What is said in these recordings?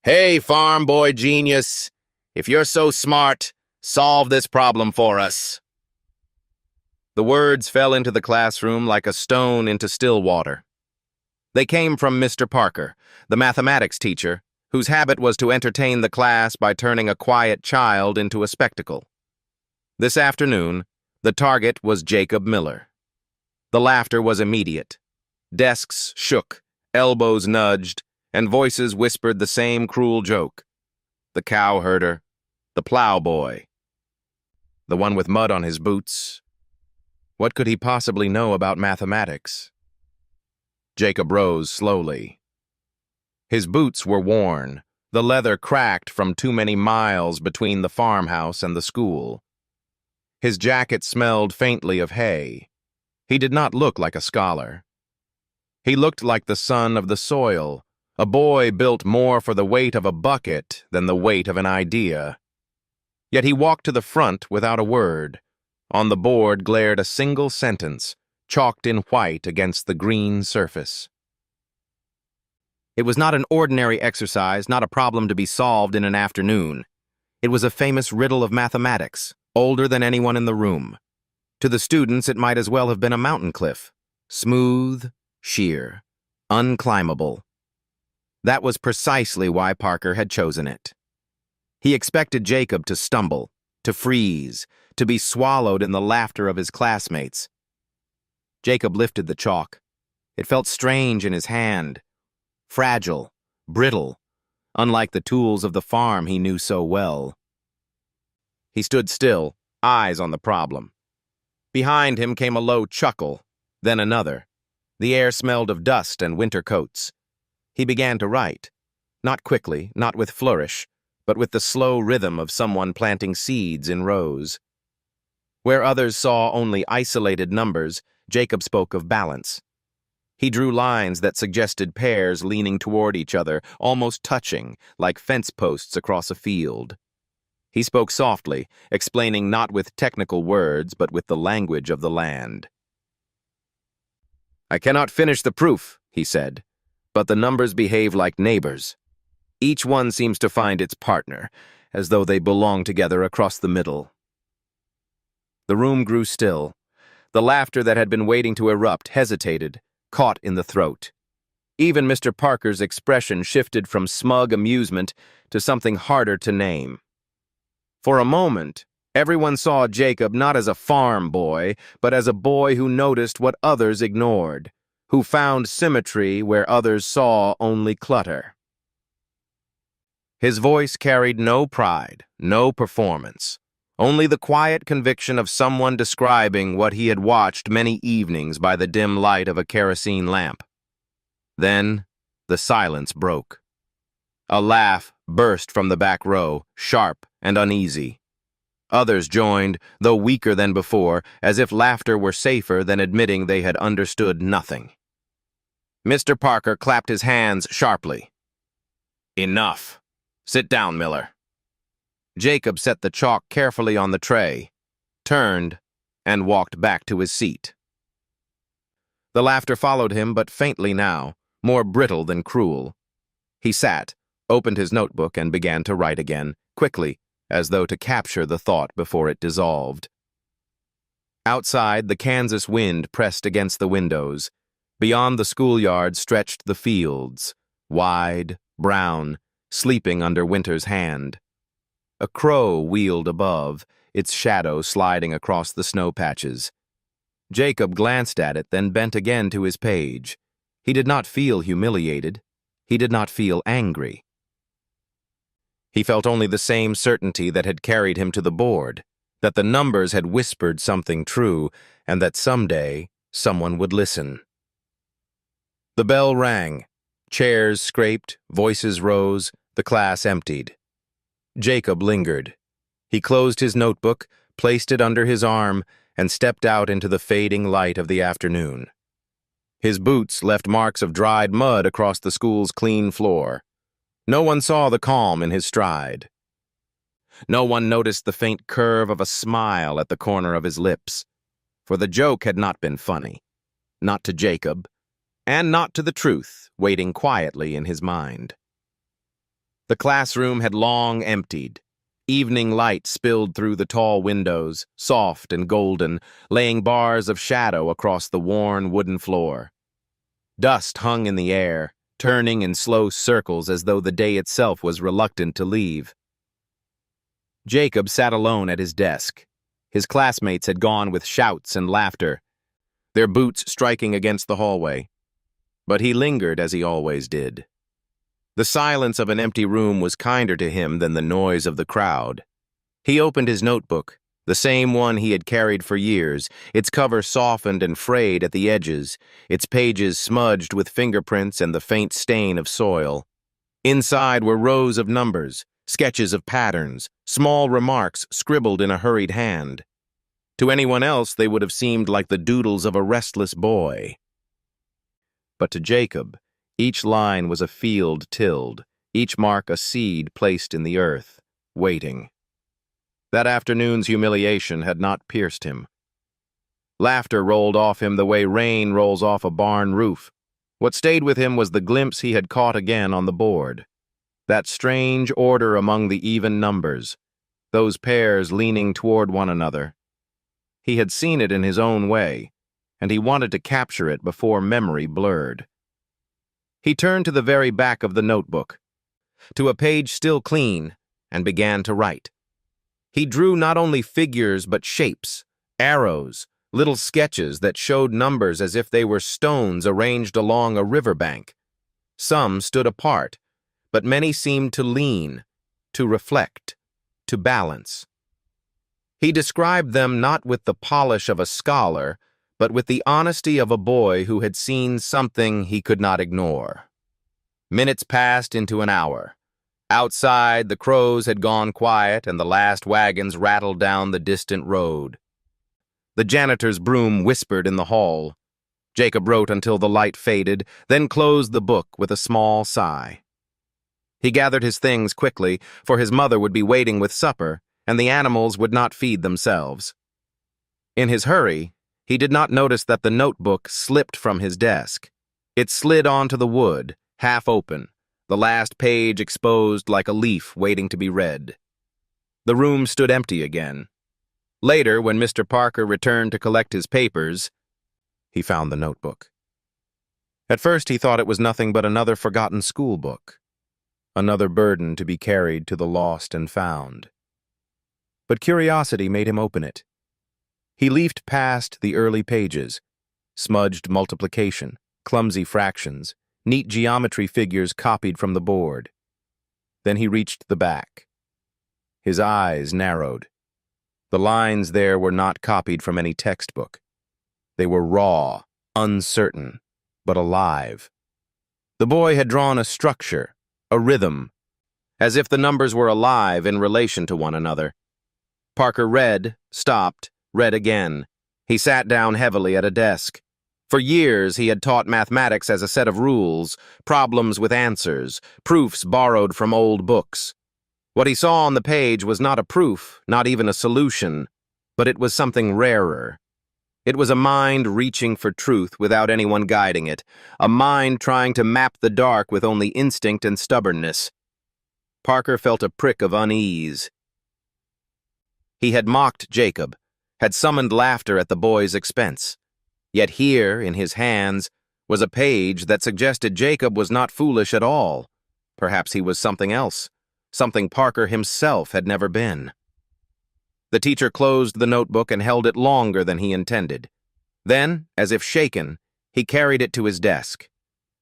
Hey, farm boy genius, if you're so smart, solve this problem for us. The words fell into the classroom like a stone into still water. They came from Mr. Parker, the mathematics teacher, whose habit was to entertain the class by turning a quiet child into a spectacle. This afternoon, the target was Jacob Miller. The laughter was immediate. Desks shook, elbows nudged, and voices whispered the same cruel joke. The cow herder, the plowboy, the one with mud on his boots. What could he possibly know about mathematics? Jacob rose slowly. His boots were worn, the leather cracked from too many miles between the farmhouse and the school. His jacket smelled faintly of hay. He did not look like a scholar. He looked like the son of the soil, a boy built more for the weight of a bucket than the weight of an idea. Yet he walked to the front without a word. On the board glared a single sentence, chalked in white against the green surface. It was not an ordinary exercise, not a problem to be solved in an afternoon. It was a famous riddle of mathematics, older than anyone in the room. To the students, it might as well have been a mountain cliff. Smooth, sheer, unclimbable. That was precisely why Parker had chosen it. He expected Jacob to stumble, to freeze, to be swallowed in the laughter of his classmates. Jacob lifted the chalk. It felt strange in his hand, fragile, brittle, unlike the tools of the farm he knew so well. He stood still, eyes on the problem. Behind him came a low chuckle, then another. The air smelled of dust and winter coats. He began to write, not quickly, not with flourish, but with the slow rhythm of someone planting seeds in rows. Where others saw only isolated numbers, Jacob spoke of balance. He drew lines that suggested pairs leaning toward each other, almost touching, like fence posts across a field. He spoke softly, explaining not with technical words, but with the language of the land. "I cannot finish the proof," he said, "but the numbers behave like neighbors. Each one seems to find its partner, as though they belong together across the middle." The room grew still. The laughter that had been waiting to erupt hesitated, caught in the throat. Even Mr. Parker's expression shifted from smug amusement to something harder to name. For a moment, everyone saw Jacob not as a farm boy, but as a boy who noticed what others ignored, who found symmetry where others saw only clutter. His voice carried no pride, no performance, only the quiet conviction of someone describing what he had watched many evenings by the dim light of a kerosene lamp. Then, the silence broke. A laugh burst from the back row, sharp and uneasy. Others joined, though weaker than before, as if laughter were safer than admitting they had understood nothing. Mr. Parker clapped his hands sharply. "Enough. Sit down, Miller." Jacob set the chalk carefully on the tray, turned, and walked back to his seat. The laughter followed him, but faintly now, more brittle than cruel. He sat, opened his notebook, and began to write again, quickly, as though to capture the thought before it dissolved. Outside, the Kansas wind pressed against the windows. Beyond the schoolyard stretched the fields, wide, brown, sleeping under winter's hand. A crow wheeled above, its shadow sliding across the snow patches. Jacob glanced at it, then bent again to his page. He did not feel humiliated. He did not feel angry. He felt only the same certainty that had carried him to the board, that the numbers had whispered something true, and that someday someone would listen. The bell rang. Chairs scraped, voices rose, the class emptied. Jacob lingered. He closed his notebook, placed it under his arm, and stepped out into the fading light of the afternoon. His boots left marks of dried mud across the school's clean floor. No one saw the calm in his stride. No one noticed the faint curve of a smile at the corner of his lips, for the joke had not been funny, not to Jacob, and not to the truth waiting quietly in his mind. The classroom had long emptied. Evening light spilled through the tall windows, soft and golden, laying bars of shadow across the worn wooden floor. Dust hung in the air, turning in slow circles as though the day itself was reluctant to leave. Jacob sat alone at his desk. His classmates had gone with shouts and laughter, their boots striking against the hallway. But he lingered as he always did. The silence of an empty room was kinder to him than the noise of the crowd. He opened his notebook, the same one he had carried for years, its cover softened and frayed at the edges, its pages smudged with fingerprints and the faint stain of soil. Inside were rows of numbers, sketches of patterns, small remarks scribbled in a hurried hand. To anyone else, they would have seemed like the doodles of a restless boy. But to Jacob, each line was a field tilled, each mark a seed placed in the earth, waiting. That afternoon's humiliation had not pierced him. Laughter rolled off him the way rain rolls off a barn roof. What stayed with him was the glimpse he had caught again on the board. That strange order among the even numbers, those pairs leaning toward one another. He had seen it in his own way, and he wanted to capture it before memory blurred. He turned to the very back of the notebook, to a page still clean, and began to write. He drew not only figures but shapes, arrows, little sketches that showed numbers as if they were stones arranged along a riverbank. Some stood apart, but many seemed to lean, to reflect, to balance. He described them not with the polish of a scholar, but with the honesty of a boy who had seen something he could not ignore. Minutes passed into an hour. Outside, the crows had gone quiet and the last wagons rattled down the distant road. The janitor's broom whispered in the hall. Jacob wrote until the light faded, then closed the book with a small sigh. He gathered his things quickly, for his mother would be waiting with supper, and the animals would not feed themselves. In his hurry, he did not notice that the notebook slipped from his desk. It slid onto the wood, half open, the last page exposed like a leaf waiting to be read. The room stood empty again. Later, when Mr. Parker returned to collect his papers, he found the notebook. At first, he thought it was nothing but another forgotten school book, another burden to be carried to the lost and found. But curiosity made him open it. He leafed past the early pages, smudged multiplication, clumsy fractions, neat geometry figures copied from the board. Then he reached the back. His eyes narrowed. The lines there were not copied from any textbook. They were raw, uncertain, but alive. The boy had drawn a structure, a rhythm, as if the numbers were alive in relation to one another. Parker read, stopped, read again. He sat down heavily at a desk. For years, he had taught mathematics as a set of rules, problems with answers, proofs borrowed from old books. What he saw on the page was not a proof, not even a solution, but it was something rarer. It was a mind reaching for truth without anyone guiding it, a mind trying to map the dark with only instinct and stubbornness. Parker felt a prick of unease. He had mocked Jacob, had summoned laughter at the boy's expense. Yet here, in his hands, was a page that suggested Jacob was not foolish at all. Perhaps he was something else, something Parker himself had never been. The teacher closed the notebook and held it longer than he intended. Then, as if shaken, he carried it to his desk.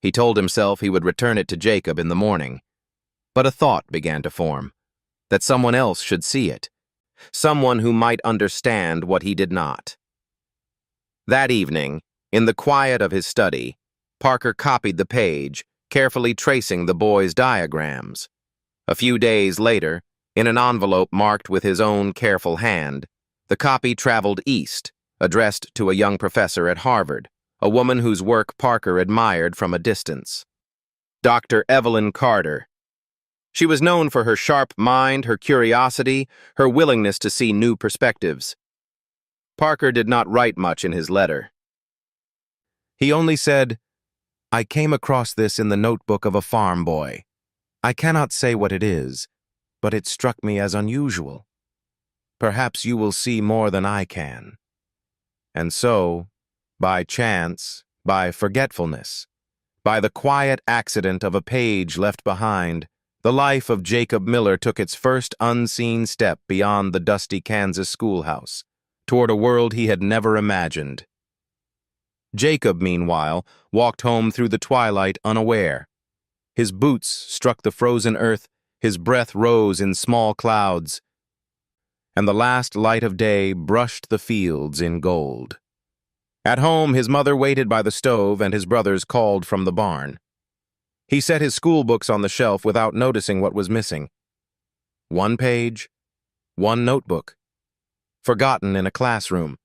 He told himself he would return it to Jacob in the morning. But a thought began to form, that someone else should see it. Someone who might understand what he did not. That evening, in the quiet of his study, Parker copied the page, carefully tracing the boy's diagrams. A few days later, in an envelope marked with his own careful hand, the copy traveled east, addressed to a young professor at Harvard, a woman whose work Parker admired from a distance. Dr. Evelyn Carter. She was known for her sharp mind, her curiosity, her willingness to see new perspectives. Parker did not write much in his letter. He only said, "I came across this in the notebook of a farm boy. I cannot say what it is, but it struck me as unusual. Perhaps you will see more than I can. And so, by chance, by forgetfulness, by the quiet accident of a page left behind, the life of Jacob Miller took its first unseen step beyond the dusty Kansas schoolhouse, toward a world he had never imagined. Jacob, meanwhile, walked home through the twilight unaware. His boots struck the frozen earth, his breath rose in small clouds, and the last light of day brushed the fields in gold. At home, his mother waited by the stove and his brothers called from the barn. He set his school books on the shelf without noticing what was missing. One page, one notebook, forgotten in a classroom.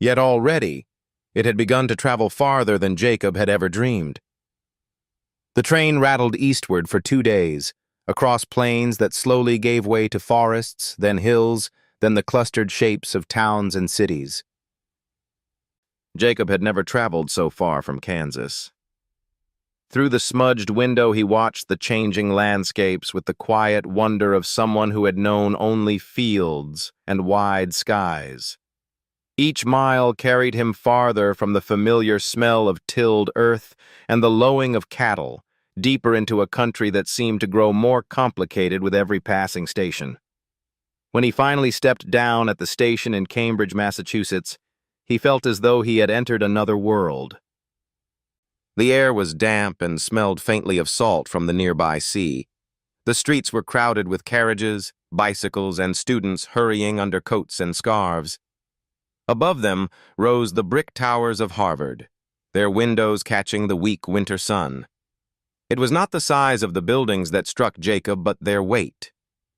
Yet already, it had begun to travel farther than Jacob had ever dreamed. The train rattled eastward for 2 days, across plains that slowly gave way to forests, then hills, then the clustered shapes of towns and cities. Jacob had never traveled so far from Kansas. Through the smudged window he watched the changing landscapes with the quiet wonder of someone who had known only fields and wide skies. Each mile carried him farther from the familiar smell of tilled earth and the lowing of cattle, deeper into a country that seemed to grow more complicated with every passing station. When he finally stepped down at the station in Cambridge, Massachusetts, he felt as though he had entered another world. The air was damp and smelled faintly of salt from the nearby sea. The streets were crowded with carriages, bicycles, and students hurrying under coats and scarves. Above them rose the brick towers of Harvard, their windows catching the weak winter sun. It was not the size of the buildings that struck Jacob, but their weight.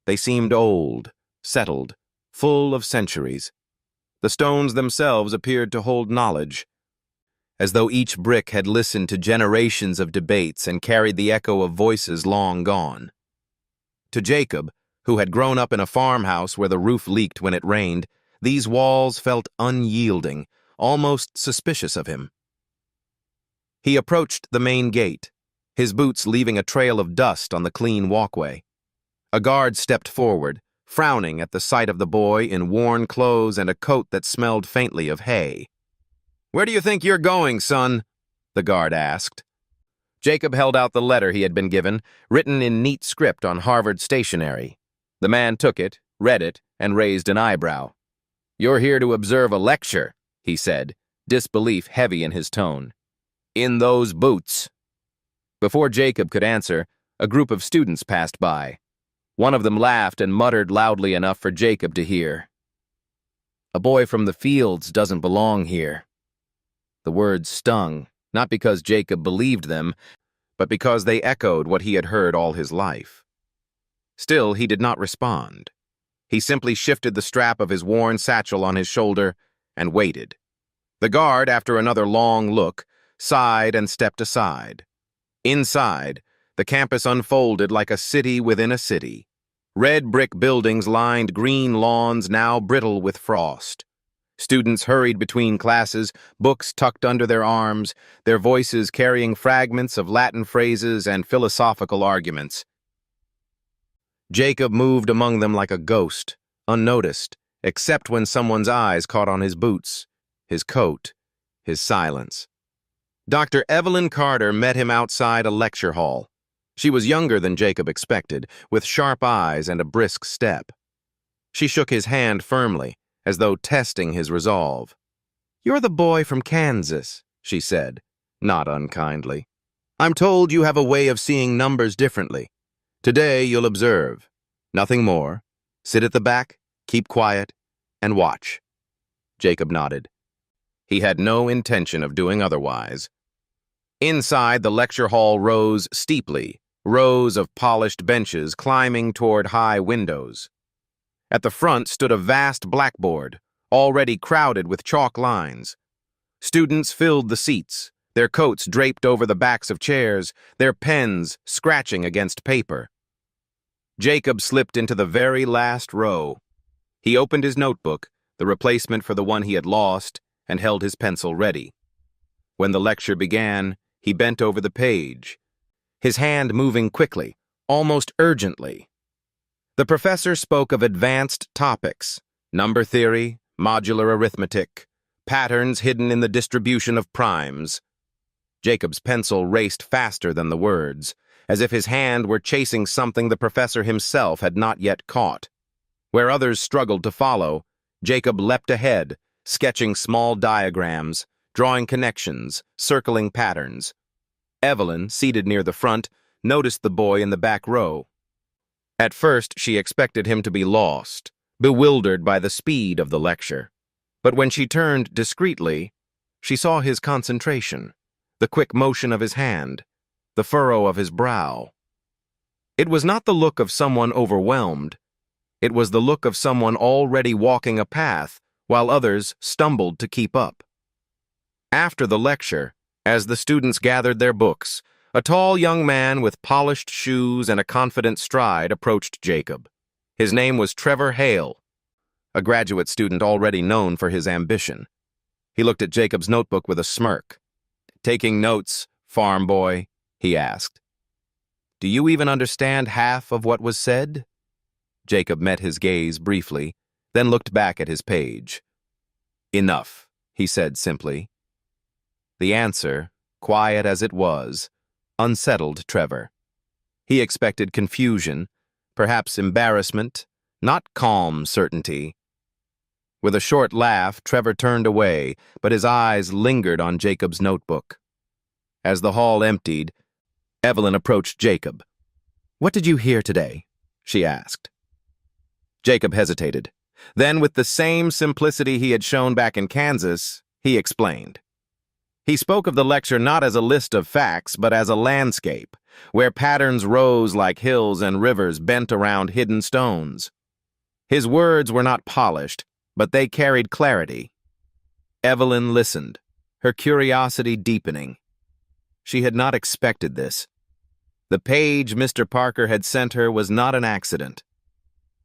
They seemed old, settled, full of centuries. The stones themselves appeared to hold knowledge, as though each brick had listened to generations of debates and carried the echo of voices long gone. To Jacob, who had grown up in a farmhouse where the roof leaked when it rained, these walls felt unyielding, almost suspicious of him. He approached the main gate, his boots leaving a trail of dust on the clean walkway. A guard stepped forward, frowning at the sight of the boy in worn clothes and a coat that smelled faintly of hay. "Where do you think you're going, son?" the guard asked. Jacob held out the letter he had been given, written in neat script on Harvard stationery. The man took it, read it, and raised an eyebrow. "You're here to observe a lecture," he said, disbelief heavy in his tone. "In those boots." Before Jacob could answer, a group of students passed by. One of them laughed and muttered loudly enough for Jacob to hear. "A boy from the fields doesn't belong here." The words stung, not because Jacob believed them, but because they echoed what he had heard all his life. Still, he did not respond. He simply shifted the strap of his worn satchel on his shoulder and waited. The guard, after another long look, sighed and stepped aside. Inside, the campus unfolded like a city within a city. Red brick buildings lined green lawns now brittle with frost. Students hurried between classes, books tucked under their arms, their voices carrying fragments of Latin phrases and philosophical arguments. Jacob moved among them like a ghost, unnoticed, except when someone's eyes caught on his boots, his coat, his silence. Dr. Evelyn Carter met him outside a lecture hall. She was younger than Jacob expected, with sharp eyes and a brisk step. She shook his hand firmly, as though testing his resolve. "You're the boy from Kansas," she said, not unkindly. "I'm told you have a way of seeing numbers differently. Today you'll observe. Nothing more. Sit at the back, keep quiet, and watch." Jacob nodded. He had no intention of doing otherwise. Inside, the lecture hall rose steeply, rows of polished benches climbing toward high windows. At the front stood a vast blackboard, already crowded with chalk lines. Students filled the seats, their coats draped over the backs of chairs, their pens scratching against paper. Jacob slipped into the very last row. He opened his notebook, the replacement for the one he had lost, and held his pencil ready. When the lecture began, he bent over the page, his hand moving quickly, almost urgently. The professor spoke of advanced topics, number theory, modular arithmetic, patterns hidden in the distribution of primes. Jacob's pencil raced faster than the words, as if his hand were chasing something the professor himself had not yet caught. Where others struggled to follow, Jacob leapt ahead, sketching small diagrams, drawing connections, circling patterns. Evelyn, seated near the front, noticed the boy in the back row. At first, she expected him to be lost, bewildered by the speed of the lecture. But when she turned discreetly, she saw his concentration, the quick motion of his hand, the furrow of his brow. It was not the look of someone overwhelmed. It was the look of someone already walking a path while others stumbled to keep up. After the lecture, as the students gathered their books, a tall young man with polished shoes and a confident stride approached Jacob. His name was Trevor Hale, a graduate student already known for his ambition. He looked at Jacob's notebook with a smirk. "Taking notes, farm boy?" he asked. "Do you even understand half of what was said?" Jacob met his gaze briefly, then looked back at his page. "Enough," he said simply. The answer, quiet as it was, unsettled Trevor. He expected confusion, perhaps embarrassment, not calm certainty. With a short laugh, Trevor turned away, but his eyes lingered on Jacob's notebook. As the hall emptied, Evelyn approached Jacob. "What did you hear today?" she asked. Jacob hesitated. Then, with the same simplicity he had shown back in Kansas, he explained. He spoke of the lecture not as a list of facts, but as a landscape, where patterns rose like hills and rivers bent around hidden stones. His words were not polished, but they carried clarity. Evelyn listened, her curiosity deepening. She had not expected this. The page Mr. Parker had sent her was not an accident.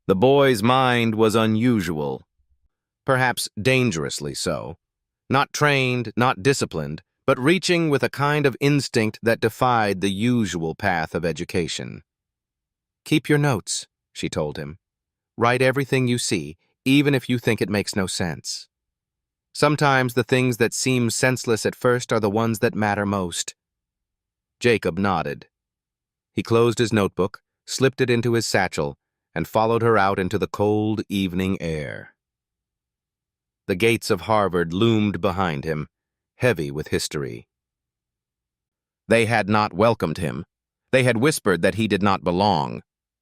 The boy's mind was unusual, perhaps dangerously so. Not trained, not disciplined, but reaching with a kind of instinct that defied the usual path of education. "Keep your notes," she told him. "Write everything you see, even if you think it makes no sense. Sometimes the things that seem senseless at first are the ones that matter most." Jacob nodded. He closed his notebook, slipped it into his satchel, and followed her out into the cold evening air. The gates of Harvard loomed behind him, heavy with history. They had not welcomed him. They had whispered that he did not belong.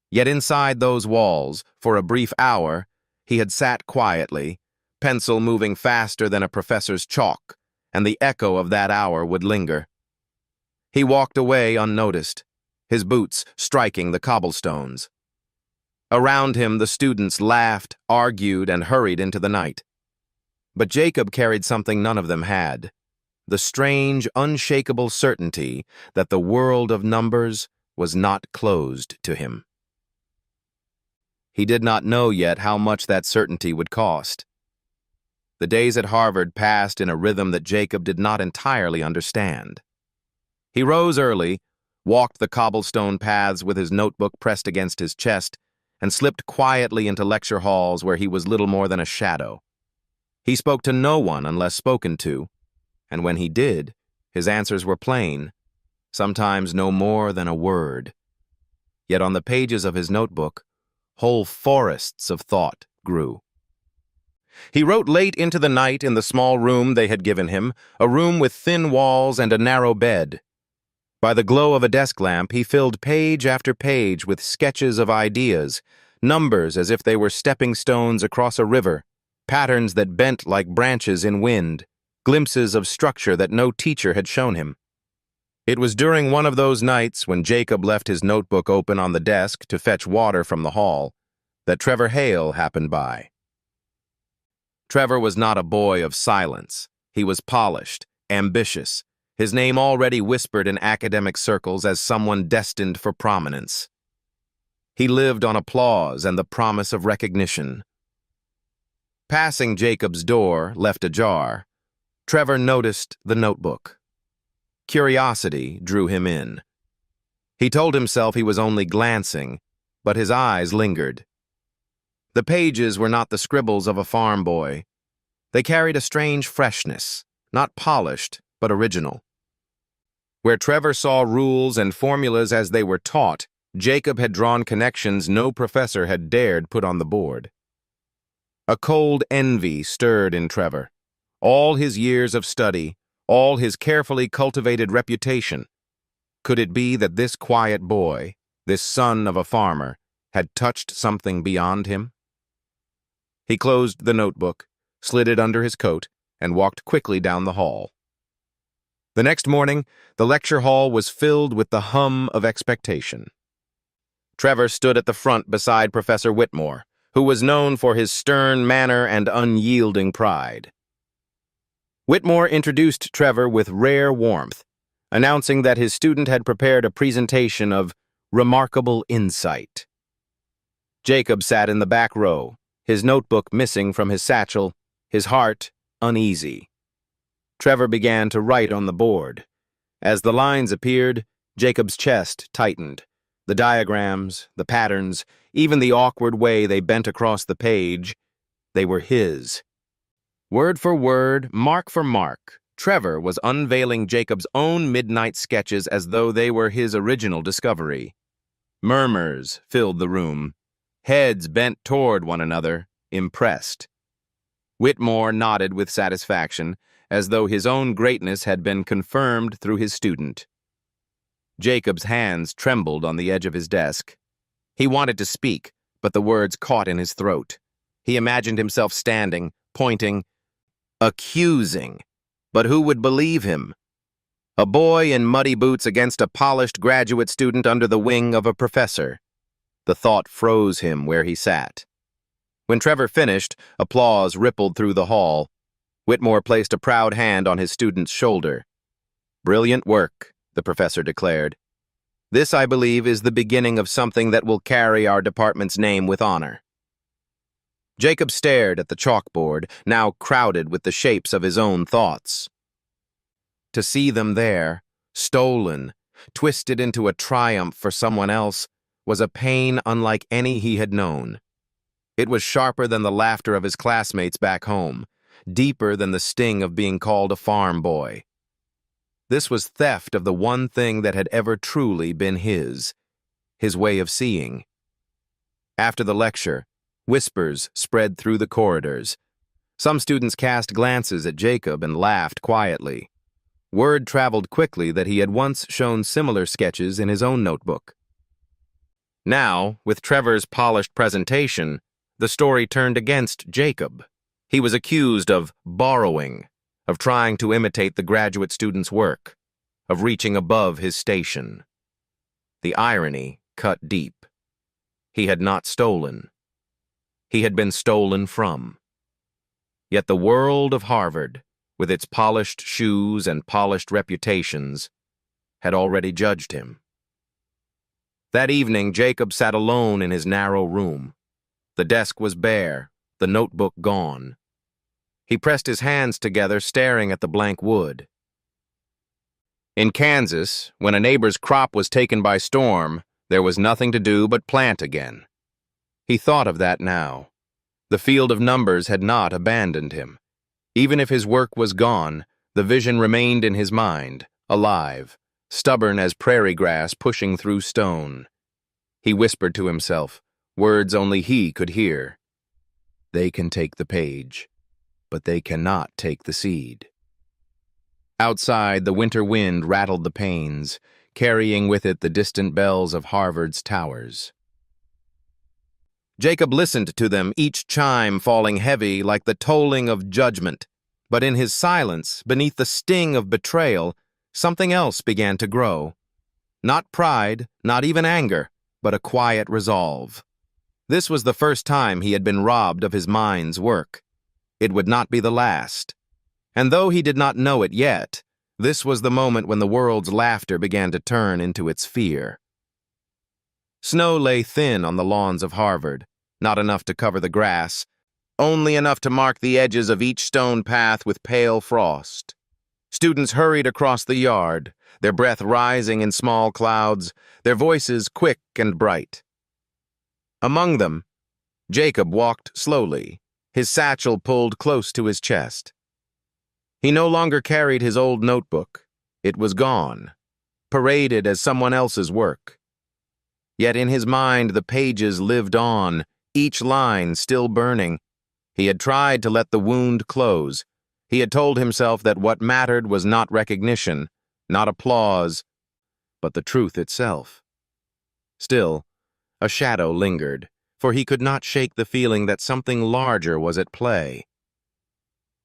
Yet inside those walls, for a brief hour, he had sat quietly, pencil moving faster than a professor's chalk, and the echo of that hour would linger. He walked away unnoticed, his boots striking the cobblestones. Around him, the students laughed, argued, and hurried into the night. But Jacob carried something none of them had, the strange, unshakable certainty that the world of numbers was not closed to him. He did not know yet how much that certainty would cost. The days at Harvard passed in a rhythm that Jacob did not entirely understand. He rose early, walked the cobblestone paths with his notebook pressed against his chest, and slipped quietly into lecture halls where he was little more than a shadow. He spoke to no one unless spoken to, and when he did, his answers were plain, sometimes no more than a word. Yet on the pages of his notebook, whole forests of thought grew. He wrote late into the night in the small room they had given him, a room with thin walls and a narrow bed. By the glow of a desk lamp, he filled page after page with sketches of ideas, numbers as if they were stepping stones across a river, patterns that bent like branches in wind, glimpses of structure that no teacher had shown him. It was during one of those nights when Jacob left his notebook open on the desk to fetch water from the hall that Trevor Hale happened by. Trevor was not a boy of silence. He was polished, ambitious, his name already whispered in academic circles as someone destined for prominence. He lived on applause and the promise of recognition. Passing Jacob's door, left ajar, Trevor noticed the notebook. Curiosity drew him in. He told himself he was only glancing, but his eyes lingered. The pages were not the scribbles of a farm boy. They carried a strange freshness, not polished, but original. Where Trevor saw rules and formulas as they were taught, Jacob had drawn connections no professor had dared put on the board. A cold envy stirred in Trevor. All his years of study, all his carefully cultivated reputation. Could it be that this quiet boy, this son of a farmer, had touched something beyond him? He closed the notebook, slid it under his coat, and walked quickly down the hall. The next morning, the lecture hall was filled with the hum of expectation. Trevor stood at the front beside Professor Whitmore, who was known for his stern manner and unyielding pride. Whitmore introduced Trevor with rare warmth, announcing that his student had prepared a presentation of remarkable insight. Jacob sat in the back row, his notebook missing from his satchel, his heart uneasy. Trevor began to write on the board. As the lines appeared, Jacob's chest tightened. The diagrams, the patterns, even the awkward way they bent across the page, they were his. Word for word, mark for mark, Trevor was unveiling Jacob's own midnight sketches as though they were his original discovery. Murmurs filled the room. Heads bent toward one another, impressed. Whitmore nodded with satisfaction, as though his own greatness had been confirmed through his student. Jacob's hands trembled on the edge of his desk. He wanted to speak, but the words caught in his throat. He imagined himself standing, pointing, accusing. But who would believe him? A boy in muddy boots against a polished graduate student under the wing of a professor. The thought froze him where he sat. When Trevor finished, applause rippled through the hall. Whitmore placed a proud hand on his student's shoulder. Brilliant work, the professor declared. This, I believe, is the beginning of something that will carry our department's name with honor. Jacob stared at the chalkboard, now crowded with the shapes of his own thoughts. To see them there, stolen, twisted into a triumph for someone else, was a pain unlike any he had known. It was sharper than the laughter of his classmates back home, deeper than the sting of being called a farm boy. This was theft of the one thing that had ever truly been his way of seeing. After the lecture, whispers spread through the corridors. Some students cast glances at Jacob and laughed quietly. Word traveled quickly that he had once shown similar sketches in his own notebook. Now, with Trevor's polished presentation, the story turned against Jacob. He was accused of borrowing, of trying to imitate the graduate student's work, of reaching above his station. The irony cut deep. He had not stolen. He had been stolen from. Yet the world of Harvard, with its polished shoes and polished reputations, had already judged him. That evening, Jacob sat alone in his narrow room. The desk was bare, the notebook gone. He pressed his hands together, staring at the blank wood. In Kansas, when a neighbor's crop was taken by storm, there was nothing to do but plant again. He thought of that now. The field of numbers had not abandoned him. Even if his work was gone, the vision remained in his mind, alive, stubborn as prairie grass pushing through stone. He whispered to himself, words only he could hear. They can take the page, but they cannot take the seed. Outside, the winter wind rattled the panes, carrying with it the distant bells of Harvard's towers. Jacob listened to them, each chime falling heavy like the tolling of judgment. But in his silence, beneath the sting of betrayal, something else began to grow. Not pride, not even anger, but a quiet resolve. This was the first time he had been robbed of his mind's work. It would not be the last. And though he did not know it yet, this was the moment when the world's laughter began to turn into its fear. Snow lay thin on the lawns of Harvard, not enough to cover the grass, only enough to mark the edges of each stone path with pale frost. Students hurried across the yard, their breath rising in small clouds, their voices quick and bright. Among them, Jacob walked slowly, his satchel pulled close to his chest. He no longer carried his old notebook. It was gone, paraded as someone else's work. Yet in his mind the pages lived on, each line still burning. He had tried to let the wound close. He had told himself that what mattered was not recognition, not applause, but the truth itself. Still, a shadow lingered, for he could not shake the feeling that something larger was at play.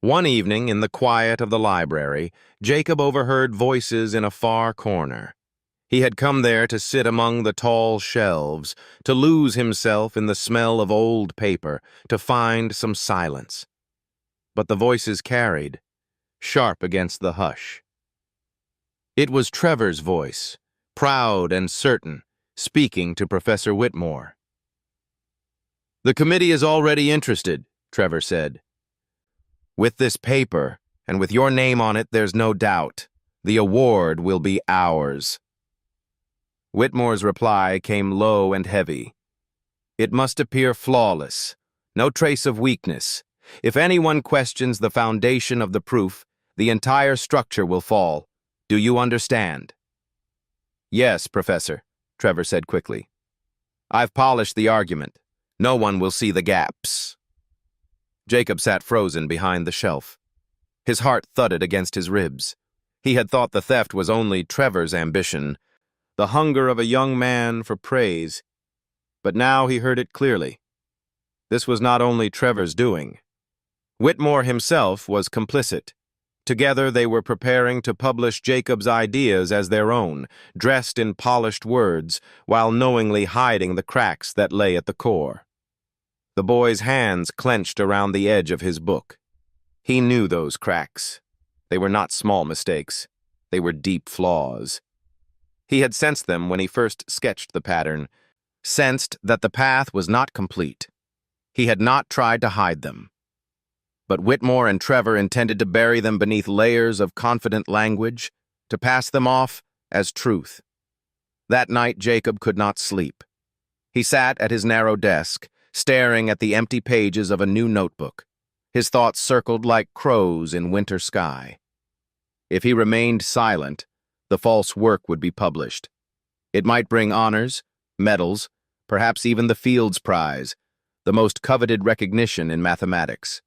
One evening, in the quiet of the library, Jacob overheard voices in a far corner. He had come there to sit among the tall shelves, to lose himself in the smell of old paper, to find some silence. But the voices carried, sharp against the hush. It was Trevor's voice, proud and certain, speaking to Professor Whitmore. "The committee is already interested," Trevor said. "With this paper, and with your name on it, there's no doubt. The award will be ours." Whitmore's reply came low and heavy. "It must appear flawless, no trace of weakness. If anyone questions the foundation of the proof, the entire structure will fall. Do you understand?" "Yes, Professor," Trevor said quickly. "I've polished the argument. No one will see the gaps." Jacob sat frozen behind the shelf. His heart thudded against his ribs. He had thought the theft was only Trevor's ambition, the hunger of a young man for praise. But now he heard it clearly. This was not only Trevor's doing. Whitmore himself was complicit. Together they were preparing to publish Jacob's ideas as their own, dressed in polished words, while knowingly hiding the cracks that lay at the core. The boy's hands clenched around the edge of his book. He knew those cracks. They were not small mistakes. They were deep flaws. He had sensed them when he first sketched the pattern, sensed that the path was not complete. He had not tried to hide them. But Whitmore and Trevor intended to bury them beneath layers of confident language, to pass them off as truth. That night Jacob could not sleep. He sat at his narrow desk, staring at the empty pages of a new notebook. His thoughts circled like crows in winter sky. If he remained silent, the false work would be published. It might bring honors, medals, perhaps even the Fields Prize, the most coveted recognition in mathematics.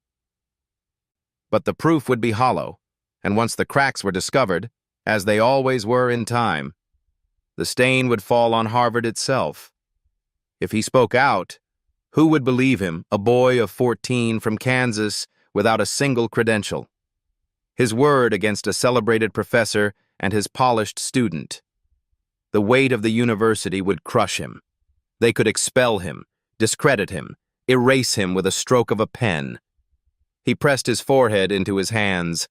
But the proof would be hollow, and once the cracks were discovered, as they always were in time, the stain would fall on Harvard itself. If he spoke out, who would believe him, a boy of 14 from Kansas without a single credential? His word against a celebrated professor and his polished student. The weight of the university would crush him. They could expel him, discredit him, erase him with a stroke of a pen. He pressed his forehead into his hands.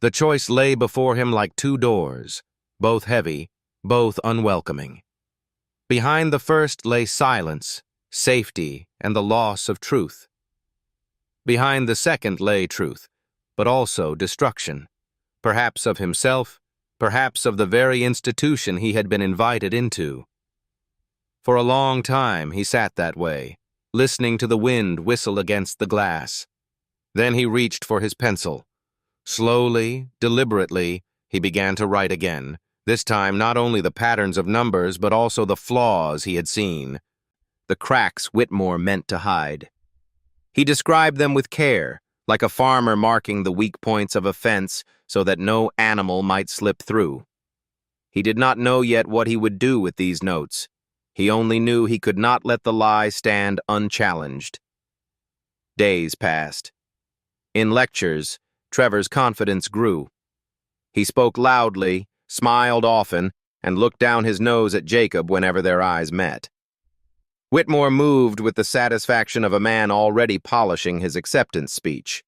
The choice lay before him like two doors, both heavy, both unwelcoming. Behind the first lay silence, safety, and the loss of truth. Behind the second lay truth, but also destruction, perhaps of himself, perhaps of the very institution he had been invited into. For a long time he sat that way, listening to the wind whistle against the glass. Then he reached for his pencil. Slowly, deliberately, he began to write again, this time not only the patterns of numbers but also the flaws he had seen, the cracks Whitmore meant to hide. He described them with care, like a farmer marking the weak points of a fence so that no animal might slip through. He did not know yet what he would do with these notes. He only knew he could not let the lie stand unchallenged. Days passed. In lectures, Trevor's confidence grew. He spoke loudly, smiled often, and looked down his nose at Jacob whenever their eyes met. Whitmore moved with the satisfaction of a man already polishing his acceptance speech.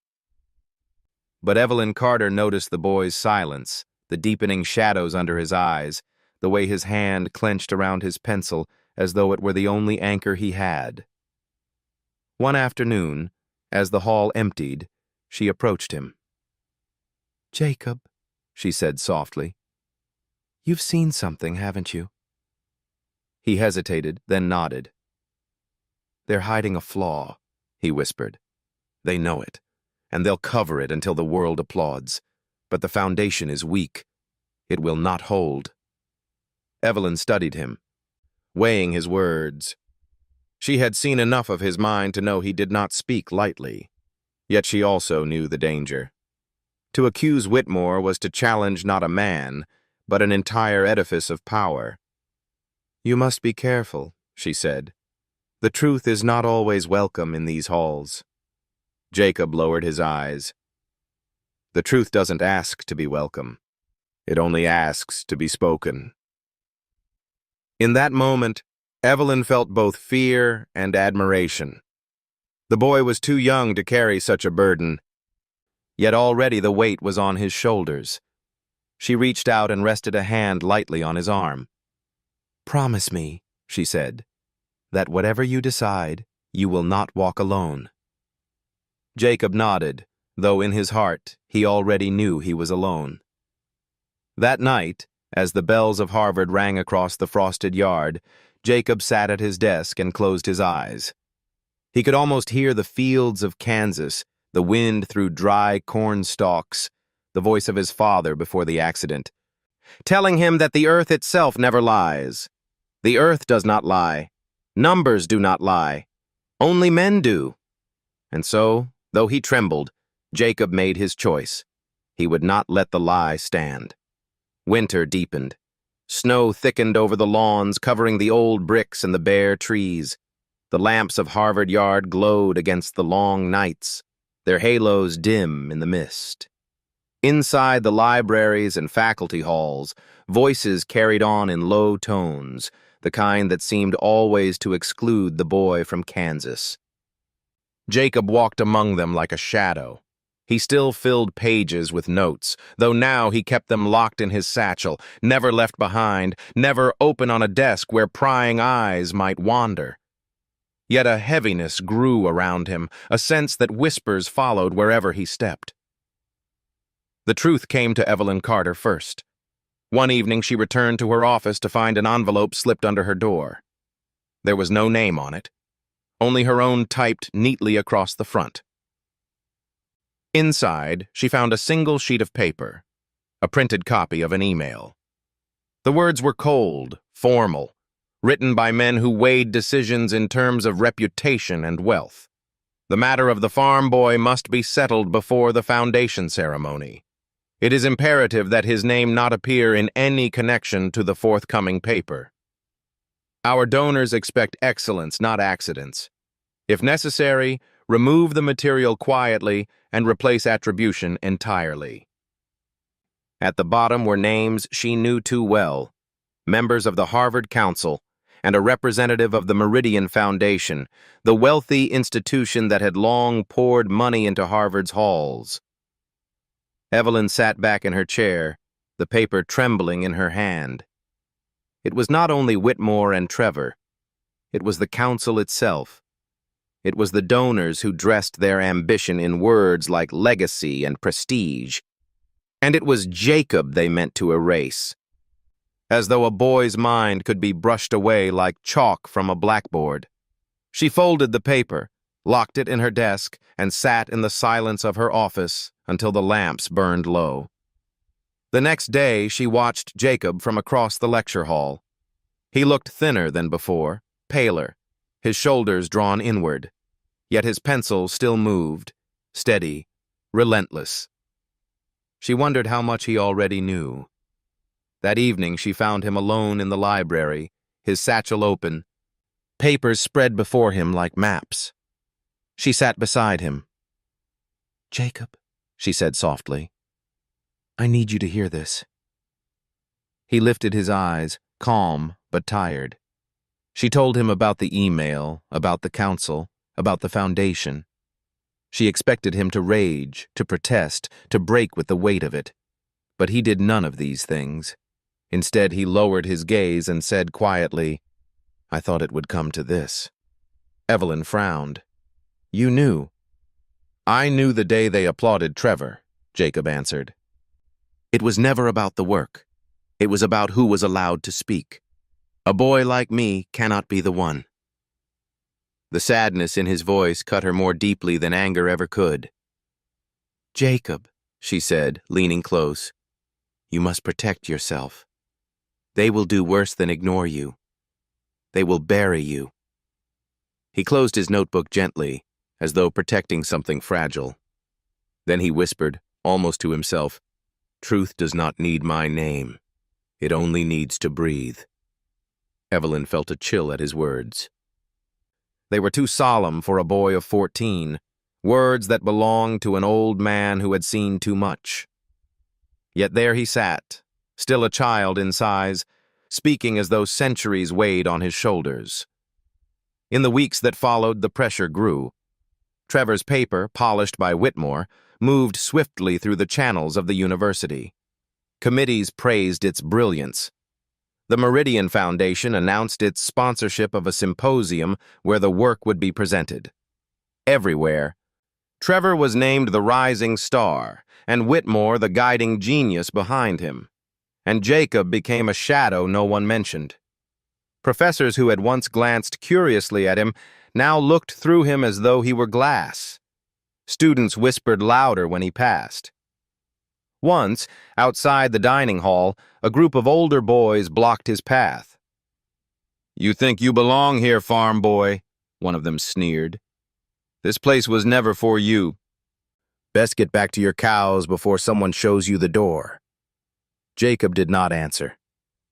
But Evelyn Carter noticed the boy's silence, the deepening shadows under his eyes, the way his hand clenched around his pencil as though it were the only anchor he had. One afternoon, as the hall emptied, she approached him. "Jacob," she said softly. "You've seen something, haven't you?" He hesitated, then nodded. "They're hiding a flaw," he whispered. "They know it, and they'll cover it until the world applauds. But the foundation is weak. It will not hold." Evelyn studied him, weighing his words. She had seen enough of his mind to know he did not speak lightly. Yet she also knew the danger. To accuse Whitmore was to challenge not a man, but an entire edifice of power. "You must be careful," she said. "The truth is not always welcome in these halls." Jacob lowered his eyes. "The truth doesn't ask to be welcome. It only asks to be spoken." In that moment, Evelyn felt both fear and admiration. The boy was too young to carry such a burden, yet already the weight was on his shoulders. She reached out and rested a hand lightly on his arm. "Promise me," she said, "that whatever you decide, you will not walk alone." Jacob nodded, though in his heart he already knew he was alone. That night, as the bells of Harvard rang across the frosted yard, Jacob sat at his desk and closed his eyes. He could almost hear the fields of Kansas, the wind through dry corn stalks, the voice of his father before the accident, telling him that the earth itself never lies. The earth does not lie. Numbers do not lie. Only men do. And so, though he trembled, Jacob made his choice. He would not let the lie stand. Winter deepened. Snow thickened over the lawns, covering the old bricks and the bare trees. The lamps of Harvard Yard glowed against the long nights, their halos dim in the mist. Inside the libraries and faculty halls, voices carried on in low tones, the kind that seemed always to exclude the boy from Kansas. Jacob walked among them like a shadow. He still filled pages with notes, though now he kept them locked in his satchel, never left behind, never open on a desk where prying eyes might wander. Yet a heaviness grew around him, a sense that whispers followed wherever he stepped. The truth came to Evelyn Carter first. One evening she returned to her office to find an envelope slipped under her door. There was no name on it, only her own typed neatly across the front. Inside, she found a single sheet of paper, a printed copy of an email. The words were cold, formal, written by men who weighed decisions in terms of reputation and wealth. The matter of the farm boy must be settled before the foundation ceremony. It is imperative that his name not appear in any connection to the forthcoming paper. Our donors expect excellence, not accidents. If necessary, remove the material quietly and replace attribution entirely. At the bottom were names she knew too well, members of the Harvard Council and a representative of the Meridian Foundation, the wealthy institution that had long poured money into Harvard's halls. Evelyn sat back in her chair, the paper trembling in her hand. It was not only Whitmore and Trevor. It was the council itself. It was the donors who dressed their ambition in words like legacy and prestige. And it was Jacob they meant to erase, as though a boy's mind could be brushed away like chalk from a blackboard. She folded the paper, locked it in her desk, and sat in the silence of her office until the lamps burned low. The next day, she watched Jacob from across the lecture hall. He looked thinner than before, paler, his shoulders drawn inward, yet his pencil still moved, steady, relentless. She wondered how much he already knew. That evening she found him alone in the library, his satchel open, papers spread before him like maps. She sat beside him. "Jacob," she said softly, "I need you to hear this." He lifted his eyes, calm but tired. She told him about the email, about the council, about the foundation. She expected him to rage, to protest, to break with the weight of it. But he did none of these things. Instead, he lowered his gaze and said quietly, "I thought it would come to this." Evelyn frowned. "You knew." "I knew the day they applauded Trevor," Jacob answered. It was never about the work. It was about who was allowed to speak. A boy like me cannot be the one. The sadness in his voice cut her more deeply than anger ever could. "Jacob," she said, leaning close, "you must protect yourself. They will do worse than ignore you. They will bury you." He closed his notebook gently, as though protecting something fragile. Then he whispered, almost to himself, "Truth does not need my name. It only needs to breathe." Evelyn felt a chill at his words. They were too solemn for a boy of 14, words that belonged to an old man who had seen too much. Yet there he sat, still a child in size, speaking as though centuries weighed on his shoulders. In the weeks that followed, the pressure grew. Trevor's paper, polished by Whitmore, moved swiftly through the channels of the university. Committees praised its brilliance. The Meridian Foundation announced its sponsorship of a symposium where the work would be presented. Everywhere, Trevor was named the rising star, and Whitmore the guiding genius behind him. And Jacob became a shadow no one mentioned. Professors who had once glanced curiously at him now looked through him as though he were glass. Students whispered louder when he passed. Once, outside the dining hall, a group of older boys blocked his path. "You think you belong here, farm boy," one of them sneered. "This place was never for you. Best get back to your cows before someone shows you the door." Jacob did not answer.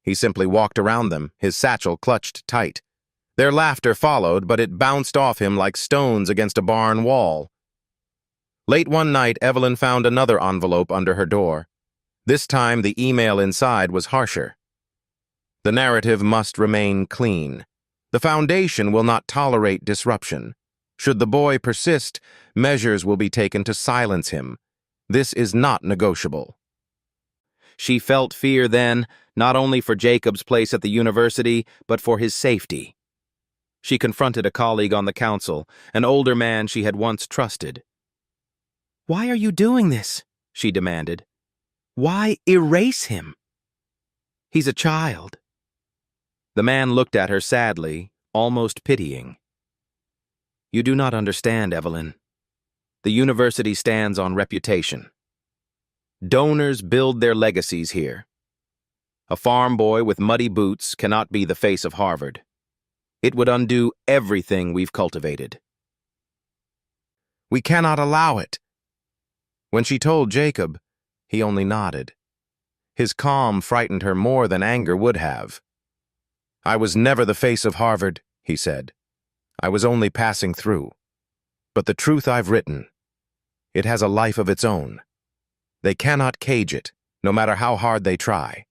He simply walked around them, his satchel clutched tight. Their laughter followed, but it bounced off him like stones against a barn wall. Late one night, Evelyn found another envelope under her door. This time, the email inside was harsher. "The narrative must remain clean. The Foundation will not tolerate disruption. Should the boy persist, measures will be taken to silence him. This is not negotiable." She felt fear then, not only for Jacob's place at the university, but for his safety. She confronted a colleague on the council, an older man she had once trusted. "Why are you doing this?" she demanded. "Why erase him? He's a child." The man looked at her sadly, almost pitying. "You do not understand, Evelyn. The university stands on reputation. Donors build their legacies here. A farm boy with muddy boots cannot be the face of Harvard. It would undo everything we've cultivated. We cannot allow it." When she told Jacob, he only nodded. His calm frightened her more than anger would have. "I was never the face of Harvard," he said. "I was only passing through. But the truth I've written, it has a life of its own. They cannot cage it, no matter how hard they try."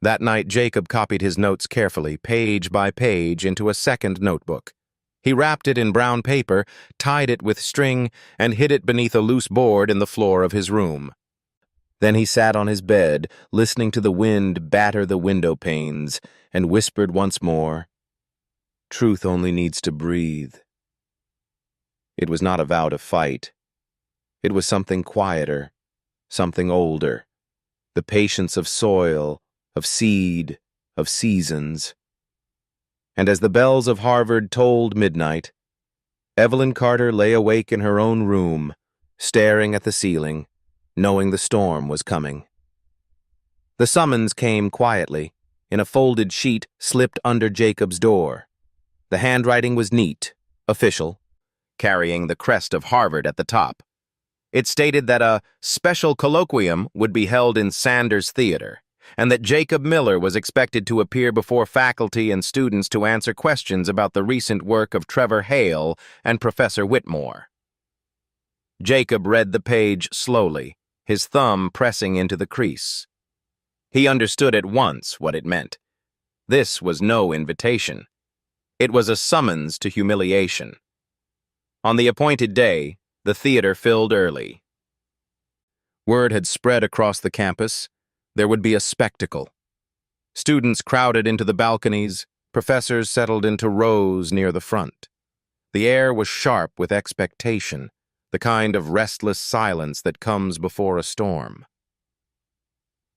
That night, Jacob copied his notes carefully, page by page, into a second notebook. He wrapped it in brown paper, tied it with string, and hid it beneath a loose board in the floor of his room. Then he sat on his bed, listening to the wind batter the window panes, and whispered once more, "Truth only needs to breathe." It was not a vow to fight. It was something quieter, something older, the patience of soil, of seed, of seasons. And as the bells of Harvard tolled midnight, Evelyn Carter lay awake in her own room, staring at the ceiling, knowing the storm was coming. The summons came quietly, in a folded sheet slipped under Jacob's door. The handwriting was neat, official, carrying the crest of Harvard at the top. It stated that a special colloquium would be held in Sanders Theater, and that Jacob Miller was expected to appear before faculty and students to answer questions about the recent work of Trevor Hale and Professor Whitmore. Jacob read the page slowly, his thumb pressing into the crease. He understood at once what it meant. This was no invitation. It was a summons to humiliation. On the appointed day, the theater filled early. Word had spread across the campus. There would be a spectacle. Students crowded into the balconies, professors settled into rows near the front. The air was sharp with expectation, the kind of restless silence that comes before a storm.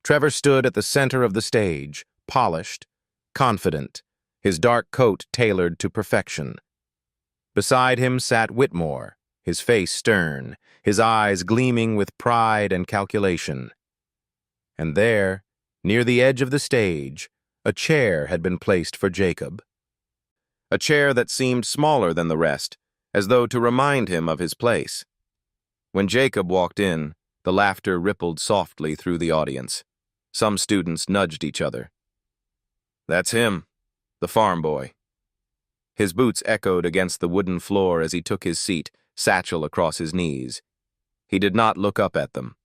Trevor stood at the center of the stage, polished, confident, his dark coat tailored to perfection. Beside him sat Whitmore, his face stern, his eyes gleaming with pride and calculation. And there, near the edge of the stage, a chair had been placed for Jacob. A chair that seemed smaller than the rest, as though to remind him of his place. When Jacob walked in, the laughter rippled softly through the audience. Some students nudged each other. "That's him, the farm boy." His boots echoed against the wooden floor as he took his seat, satchel across his knees. He did not look up at them.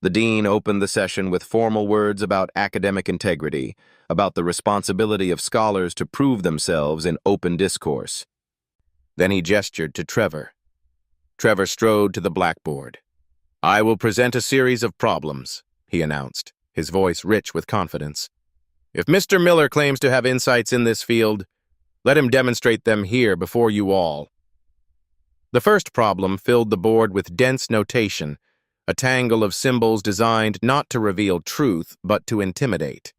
The dean opened the session with formal words about academic integrity, about the responsibility of scholars to prove themselves in open discourse. Then he gestured to Trevor. Trevor strode to the blackboard. "I will present a series of problems," he announced, his voice rich with confidence. "If Mr. Miller claims to have insights in this field, let him demonstrate them here before you all." The first problem filled the board with dense notation, a tangle of symbols designed not to reveal truth, but to intimidate.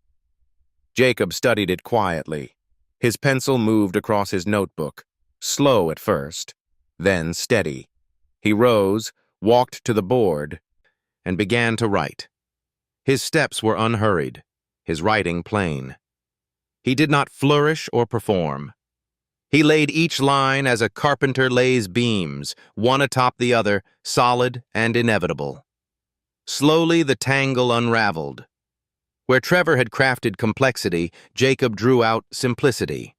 Jacob studied it quietly. His pencil moved across his notebook, slow at first, then steady. He rose, walked to the board, and began to write. His steps were unhurried, his writing plain. He did not flourish or perform. He laid each line as a carpenter lays beams, one atop the other, solid and inevitable. Slowly the tangle unraveled. Where Trevor had crafted complexity, Jacob drew out simplicity.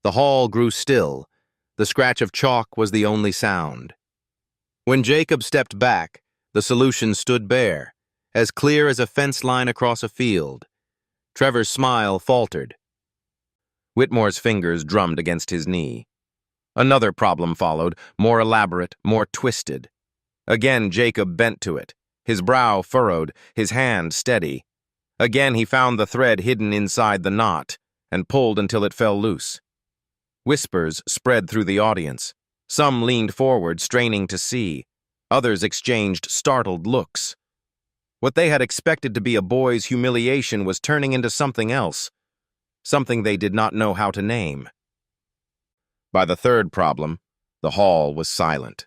The hall grew still. The scratch of chalk was the only sound. When Jacob stepped back, the solution stood bare, as clear as a fence line across a field. Trevor's smile faltered. Whitmore's fingers drummed against his knee. Another problem followed, more elaborate, more twisted. Again Jacob bent to it, his brow furrowed, his hand steady. Again he found the thread hidden inside the knot, and pulled until it fell loose. Whispers spread through the audience. Some leaned forward, straining to see. Others exchanged startled looks. What they had expected to be a boy's humiliation was turning into something else, something they did not know how to name. By the third problem, the hall was silent.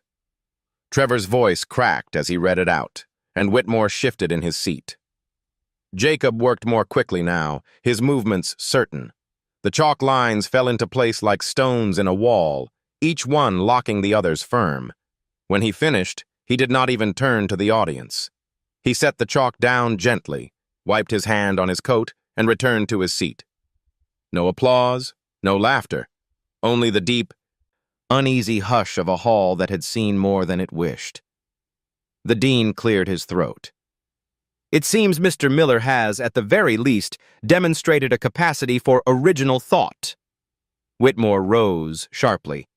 Trevor's voice cracked as he read it out, and Whitmore shifted in his seat. Jacob worked more quickly now, his movements certain. The chalk lines fell into place like stones in a wall, each one locking the others firm. When he finished, he did not even turn to the audience. He set the chalk down gently, wiped his hand on his coat, and returned to his seat. No applause, no laughter, only the deep, uneasy hush of a hall that had seen more than it wished. The dean cleared his throat. "It seems Mr. Miller has, at the very least, demonstrated a capacity for original thought." Whitmore rose sharply.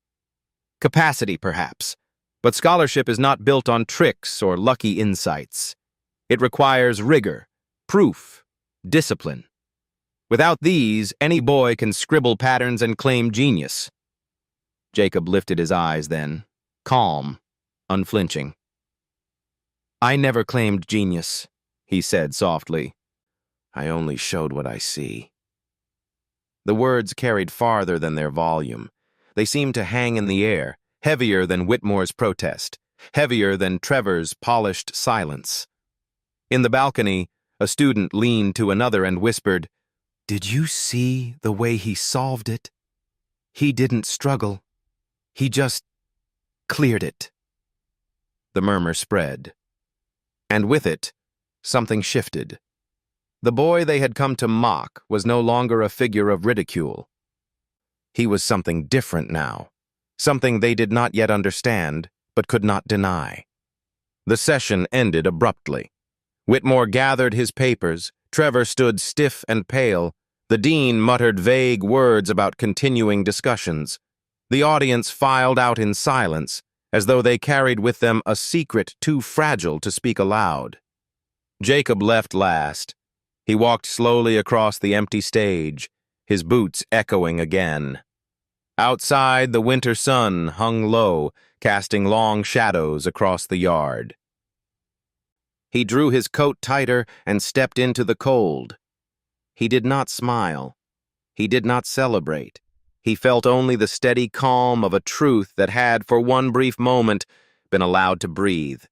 "Capacity, perhaps, but scholarship is not built on tricks or lucky insights. It requires rigor, proof, discipline. Without these, any boy can scribble patterns and claim genius." Jacob lifted his eyes then, calm, unflinching. "I never claimed genius," he said softly. "I only showed what I see." The words carried farther than their volume. They seemed to hang in the air, heavier than Whitmore's protest, heavier than Trevor's polished silence. In the balcony, a student leaned to another and whispered, "Did you see the way he solved it? He didn't struggle. He just cleared it." The murmur spread. And with it, something shifted. The boy they had come to mock was no longer a figure of ridicule. He was something different now, something they did not yet understand, but could not deny. The session ended abruptly. Whitmore gathered his papers, Trevor stood stiff and pale, the dean muttered vague words about continuing discussions. The audience filed out in silence, as though they carried with them a secret too fragile to speak aloud. Jacob left last. He walked slowly across the empty stage, his boots echoing again. Outside, the winter sun hung low, casting long shadows across the yard. He drew his coat tighter and stepped into the cold. He did not smile. He did not celebrate. He felt only the steady calm of a truth that had, for one brief moment, been allowed to breathe.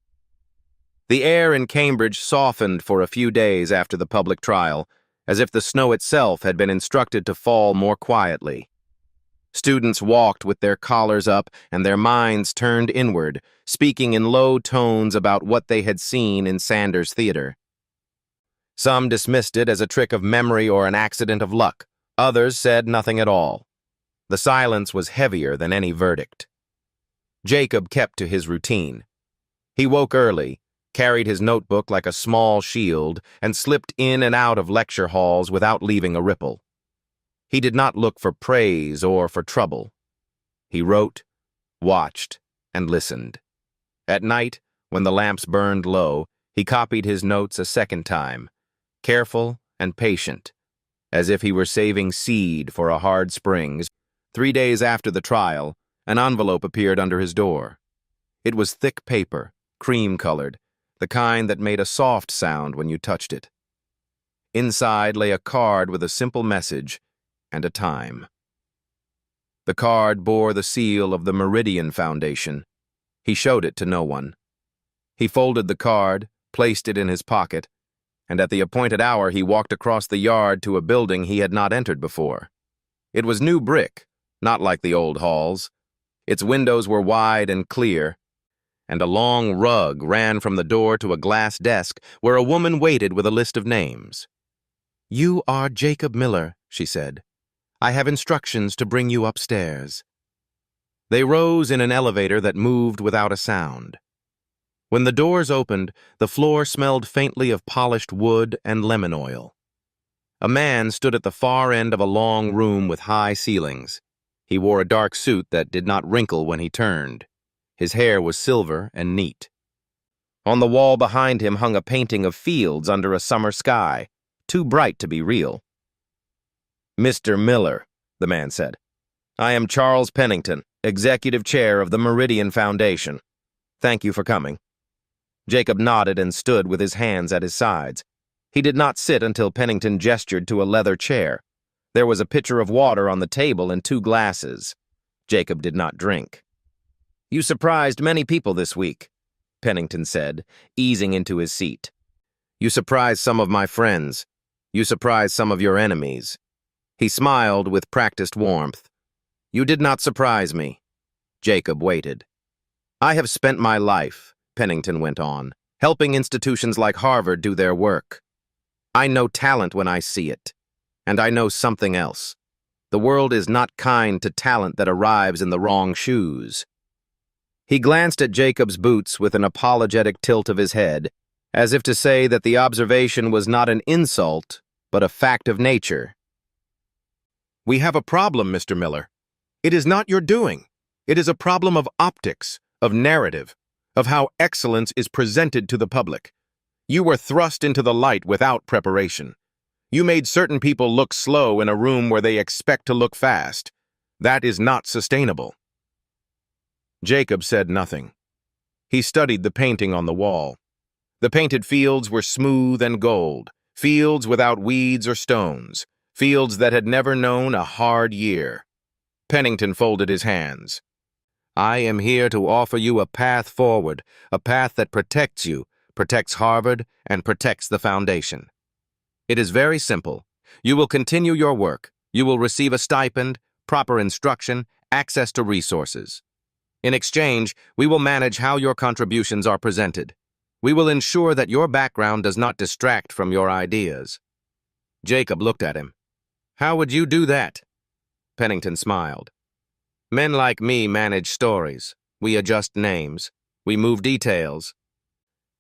The air in Cambridge softened for a few days after the public trial, as if the snow itself had been instructed to fall more quietly. Students walked with their collars up and their minds turned inward, speaking in low tones about what they had seen in Sanders Theater. Some dismissed it as a trick of memory or an accident of luck. Others said nothing at all. The silence was heavier than any verdict. Jacob kept to his routine. He woke early, carried his notebook like a small shield, and slipped in and out of lecture halls without leaving a ripple. He did not look for praise or for trouble. He wrote, watched, and listened. At night, when the lamps burned low, he copied his notes a second time, careful and patient, as if he were saving seed for a hard spring. 3 days after the trial, an envelope appeared under his door. It was thick paper, cream-colored, the kind that made a soft sound when you touched it. Inside lay a card with a simple message and a time. The card bore the seal of the Meridian Foundation. He showed it to no one. He folded the card, placed it in his pocket, and at the appointed hour he walked across the yard to a building he had not entered before. It was new brick, not like the old halls. Its windows were wide and clear, and a long rug ran from the door to a glass desk where a woman waited with a list of names. "You are Jacob Miller," she said. "I have instructions to bring you upstairs." They rose in an elevator that moved without a sound. When the doors opened, the floor smelled faintly of polished wood and lemon oil. A man stood at the far end of a long room with high ceilings. He wore a dark suit that did not wrinkle when he turned. His hair was silver and neat. On the wall behind him hung a painting of fields under a summer sky, too bright to be real. "Mr. Miller," the man said, "I am Charles Pennington, Executive Chair of the Meridian Foundation. Thank you for coming." Jacob nodded and stood with his hands at his sides. He did not sit until Pennington gestured to a leather chair. There was a pitcher of water on the table and 2 glasses. Jacob did not drink. "You surprised many people this week," Pennington said, easing into his seat. "You surprised some of my friends. You surprised some of your enemies." He smiled with practiced warmth. "You did not surprise me." Jacob waited. "I have spent my life," Pennington went on, "helping institutions like Harvard do their work. I know talent when I see it. And I know something else. The world is not kind to talent that arrives in the wrong shoes." He glanced at Jacob's boots with an apologetic tilt of his head, as if to say that the observation was not an insult, but a fact of nature. "We have a problem, Mr. Miller. It is not your doing. It is a problem of optics, of narrative, of how excellence is presented to the public. You were thrust into the light without preparation. You made certain people look slow in a room where they expect to look fast. That is not sustainable." Jacob said nothing. He studied the painting on the wall. The painted fields were smooth and gold, fields without weeds or stones, fields that had never known a hard year. Pennington folded his hands. "I am here to offer you a path forward, a path that protects you, protects Harvard, and protects the foundation. It is very simple. You will continue your work. You will receive a stipend, proper instruction, access to resources. In exchange, we will manage how your contributions are presented. We will ensure that your background does not distract from your ideas." Jacob looked at him. "How would you do that?" Pennington smiled. "Men like me manage stories. We adjust names. We move details.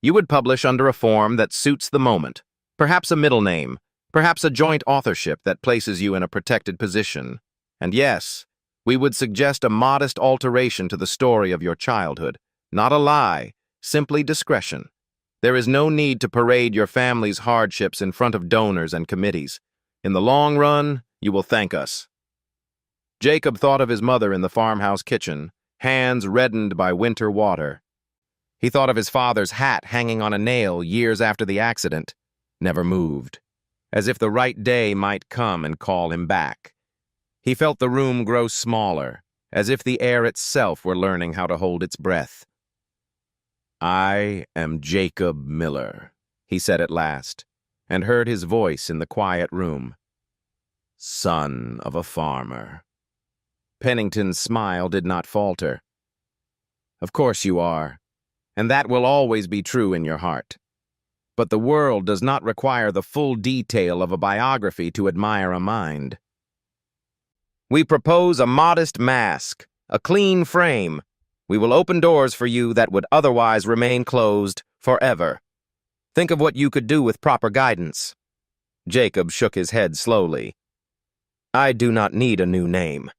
You would publish under a form that suits the moment. Perhaps a middle name, perhaps a joint authorship that places you in a protected position. And yes, we would suggest a modest alteration to the story of your childhood. Not a lie, simply discretion. There is no need to parade your family's hardships in front of donors and committees. In the long run, you will thank us." Jacob thought of his mother in the farmhouse kitchen, hands reddened by winter water. He thought of his father's hat hanging on a nail years after the accident, never moved, as if the right day might come and call him back. He felt the room grow smaller, as if the air itself were learning how to hold its breath. "I am Jacob Miller," he said at last, and heard his voice in the quiet room. "Son of a farmer." Pennington's smile did not falter. "Of course you are, and that will always be true in your heart. But the world does not require the full detail of a biography to admire a mind. We propose a modest mask, a clean frame. We will open doors for you that would otherwise remain closed forever. Think of what you could do with proper guidance." Jacob shook his head slowly. "I do not need a new name."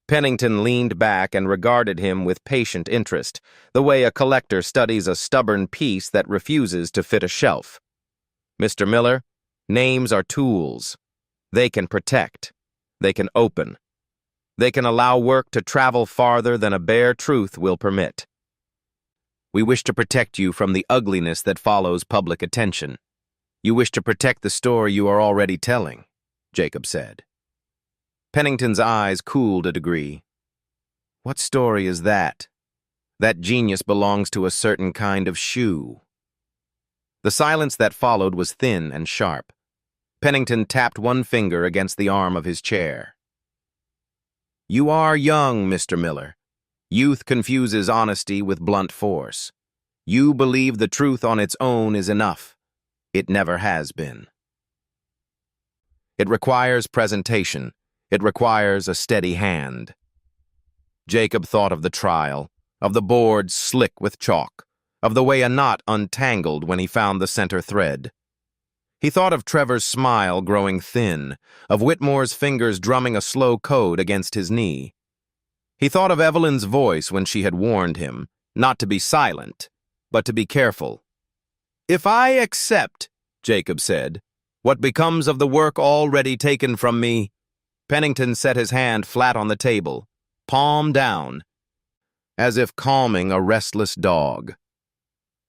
Pennington leaned back and regarded him with patient interest, the way a collector studies a stubborn piece that refuses to fit a shelf. "Mr. Miller, names are tools. They can protect. They can open. They can allow work to travel farther than a bare truth will permit. We wish to protect you from the ugliness that follows public attention. You wish to protect the story you are already telling," Jacob said. Pennington's eyes cooled a degree. "What story is that? That genius belongs to a certain kind of shoe." The silence that followed was thin and sharp. Pennington tapped one finger against the arm of his chair. "You are young, Mr. Miller. Youth confuses honesty with blunt force. You believe the truth on its own is enough. It never has been. It requires presentation. It requires a steady hand." Jacob thought of the trial, of the board slick with chalk, of the way a knot untangled when he found the center thread. He thought of Trevor's smile growing thin, of Whitmore's fingers drumming a slow code against his knee. He thought of Evelyn's voice when she had warned him, not to be silent, but to be careful. "If I accept," Jacob said, "what becomes of the work already taken from me?" Pennington set his hand flat on the table, palm down, as if calming a restless dog.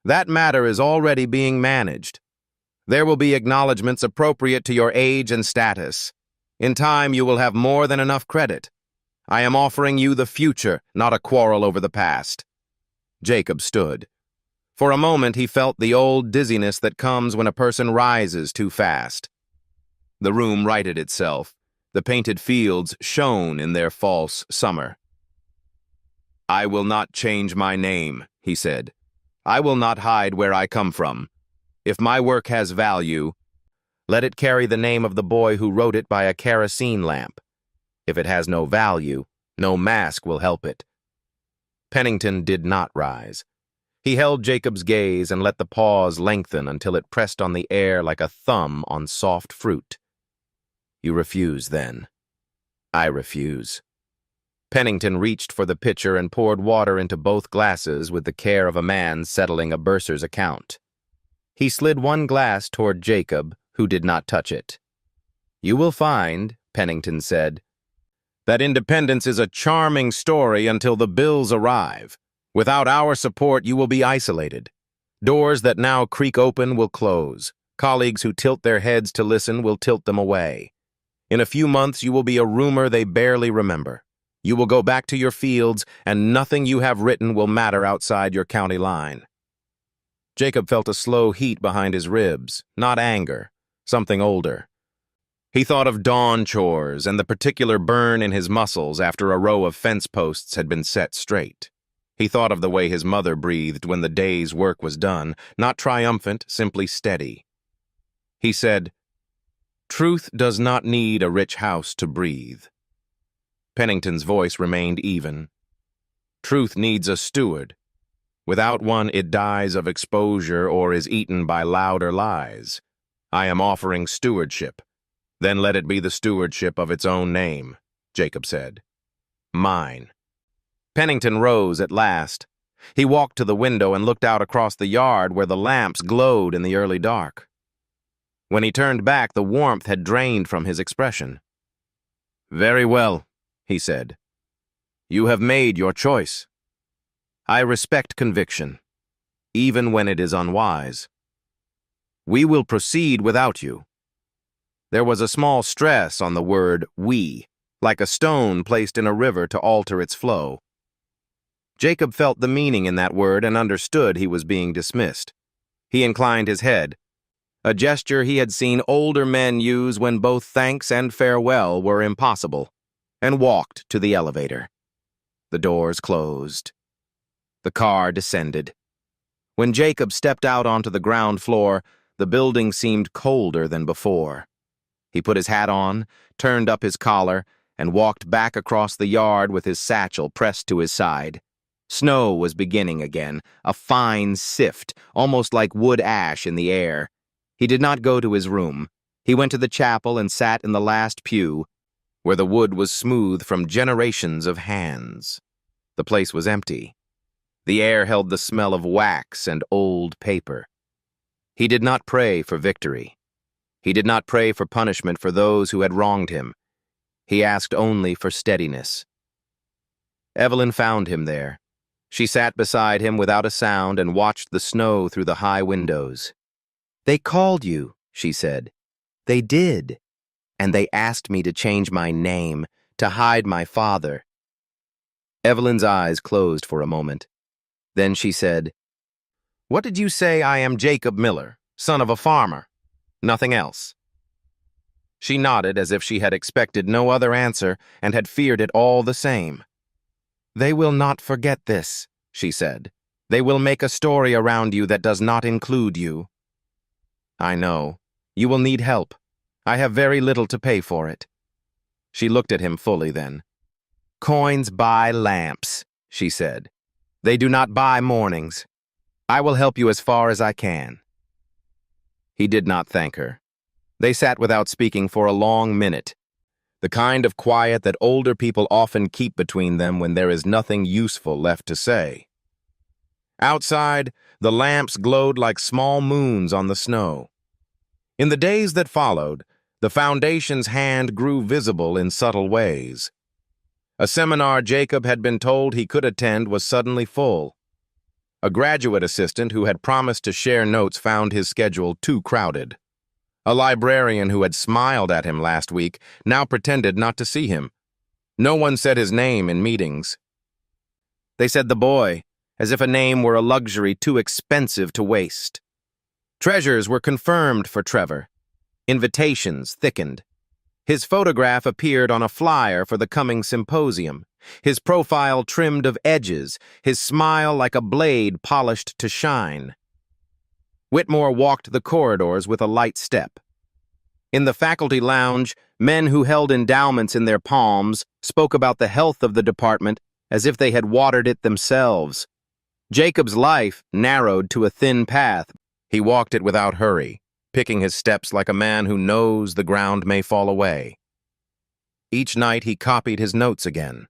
"That matter is already being managed. There will be acknowledgments appropriate to your age and status. In time, you will have more than enough credit. I am offering you the future, not a quarrel over the past." Jacob stood. For a moment, he felt the old dizziness that comes when a person rises too fast. The room righted itself. The painted fields shone in their false summer. "I will not change my name," he said. "I will not hide where I come from. If my work has value, let it carry the name of the boy who wrote it by a kerosene lamp. If it has no value, no mask will help it." Pennington did not rise. He held Jacob's gaze and let the pause lengthen until it pressed on the air like a thumb on soft fruit. "You refuse, then?" "I refuse." Pennington reached for the pitcher and poured water into both glasses with the care of a man settling a bursar's account. He slid one glass toward Jacob, who did not touch it. "You will find," Pennington said, "that independence is a charming story until the bills arrive. Without our support, you will be isolated. Doors that now creak open will close. Colleagues who tilt their heads to listen will tilt them away. In a few months, you will be a rumor they barely remember. You will go back to your fields, and nothing you have written will matter outside your county line." Jacob felt a slow heat behind his ribs, not anger, something older. He thought of dawn chores and the particular burn in his muscles after a row of fence posts had been set straight. He thought of the way his mother breathed when the day's work was done, not triumphant, simply steady. He said, "Truth does not need a rich house to breathe." Pennington's voice remained even. "Truth needs a steward. Without one, it dies of exposure or is eaten by louder lies. I am offering stewardship. Then let it be the stewardship of its own name," Jacob said. "Mine." Pennington rose at last. He walked to the window and looked out across the yard where the lamps glowed in the early dark. When he turned back, the warmth had drained from his expression. "Very well," he said. "You have made your choice. I respect conviction. even when it is unwise. We will proceed without you. There was a small stress on the word we, like a stone placed in a river to alter its flow. Jacob felt the meaning in that word and understood he was being dismissed. He inclined his head, a gesture he had seen older men use when both thanks and farewell were impossible, and walked to the elevator. The doors closed. The car descended. When Jacob stepped out onto the ground floor, the building seemed colder than before. He put his hat on, turned up his collar, and walked back across the yard with his satchel pressed to his side. Snow was beginning again, a fine sift, almost like wood ash in the air. He did not go to his room. He went to the chapel and sat in the last pew, where the wood was smooth from generations of hands. The place was empty. The air held the smell of wax and old paper. He did not pray for victory. He did not pray for punishment for those who had wronged him. He asked only for steadiness. Evelyn found him there. She sat beside him without a sound and watched the snow through the high windows. "They called you," she said. "They did. And they asked me to change my name, to hide my father." Evelyn's eyes closed for a moment. Then she said, "What did you say? I am Jacob Miller, son of a farmer. Nothing else?" She nodded as if she had expected no other answer and had feared it all the same. "They will not forget this," she said. "They will make a story around you that does not include you." "I know. You will need help. I have very little to pay for it." She looked at him fully then. "Coins buy lamps," she said. "They do not buy mornings. I will help you as far as I can." He did not thank her. They sat without speaking for a long minute, the kind of quiet that older people often keep between them when there is nothing useful left to say. Outside, the lamps glowed like small moons on the snow. In the days that followed, the foundation's hand grew visible in subtle ways. A seminar Jacob had been told he could attend was suddenly full. A graduate assistant who had promised to share notes found his schedule too crowded. A librarian who had smiled at him last week now pretended not to see him. No one said his name in meetings. They said the boy, as if a name were a luxury too expensive to waste. Treasures were confirmed for Trevor. Invitations thickened. His photograph appeared on a flyer for the coming symposium, his profile trimmed of edges, his smile like a blade polished to shine. Whitmore walked the corridors with a light step. In the faculty lounge, men who held endowments in their palms spoke about the health of the department as if they had watered it themselves. Jacob's life narrowed to a thin path. He walked it without hurry, picking his steps like a man who knows the ground may fall away. Each night he copied his notes again.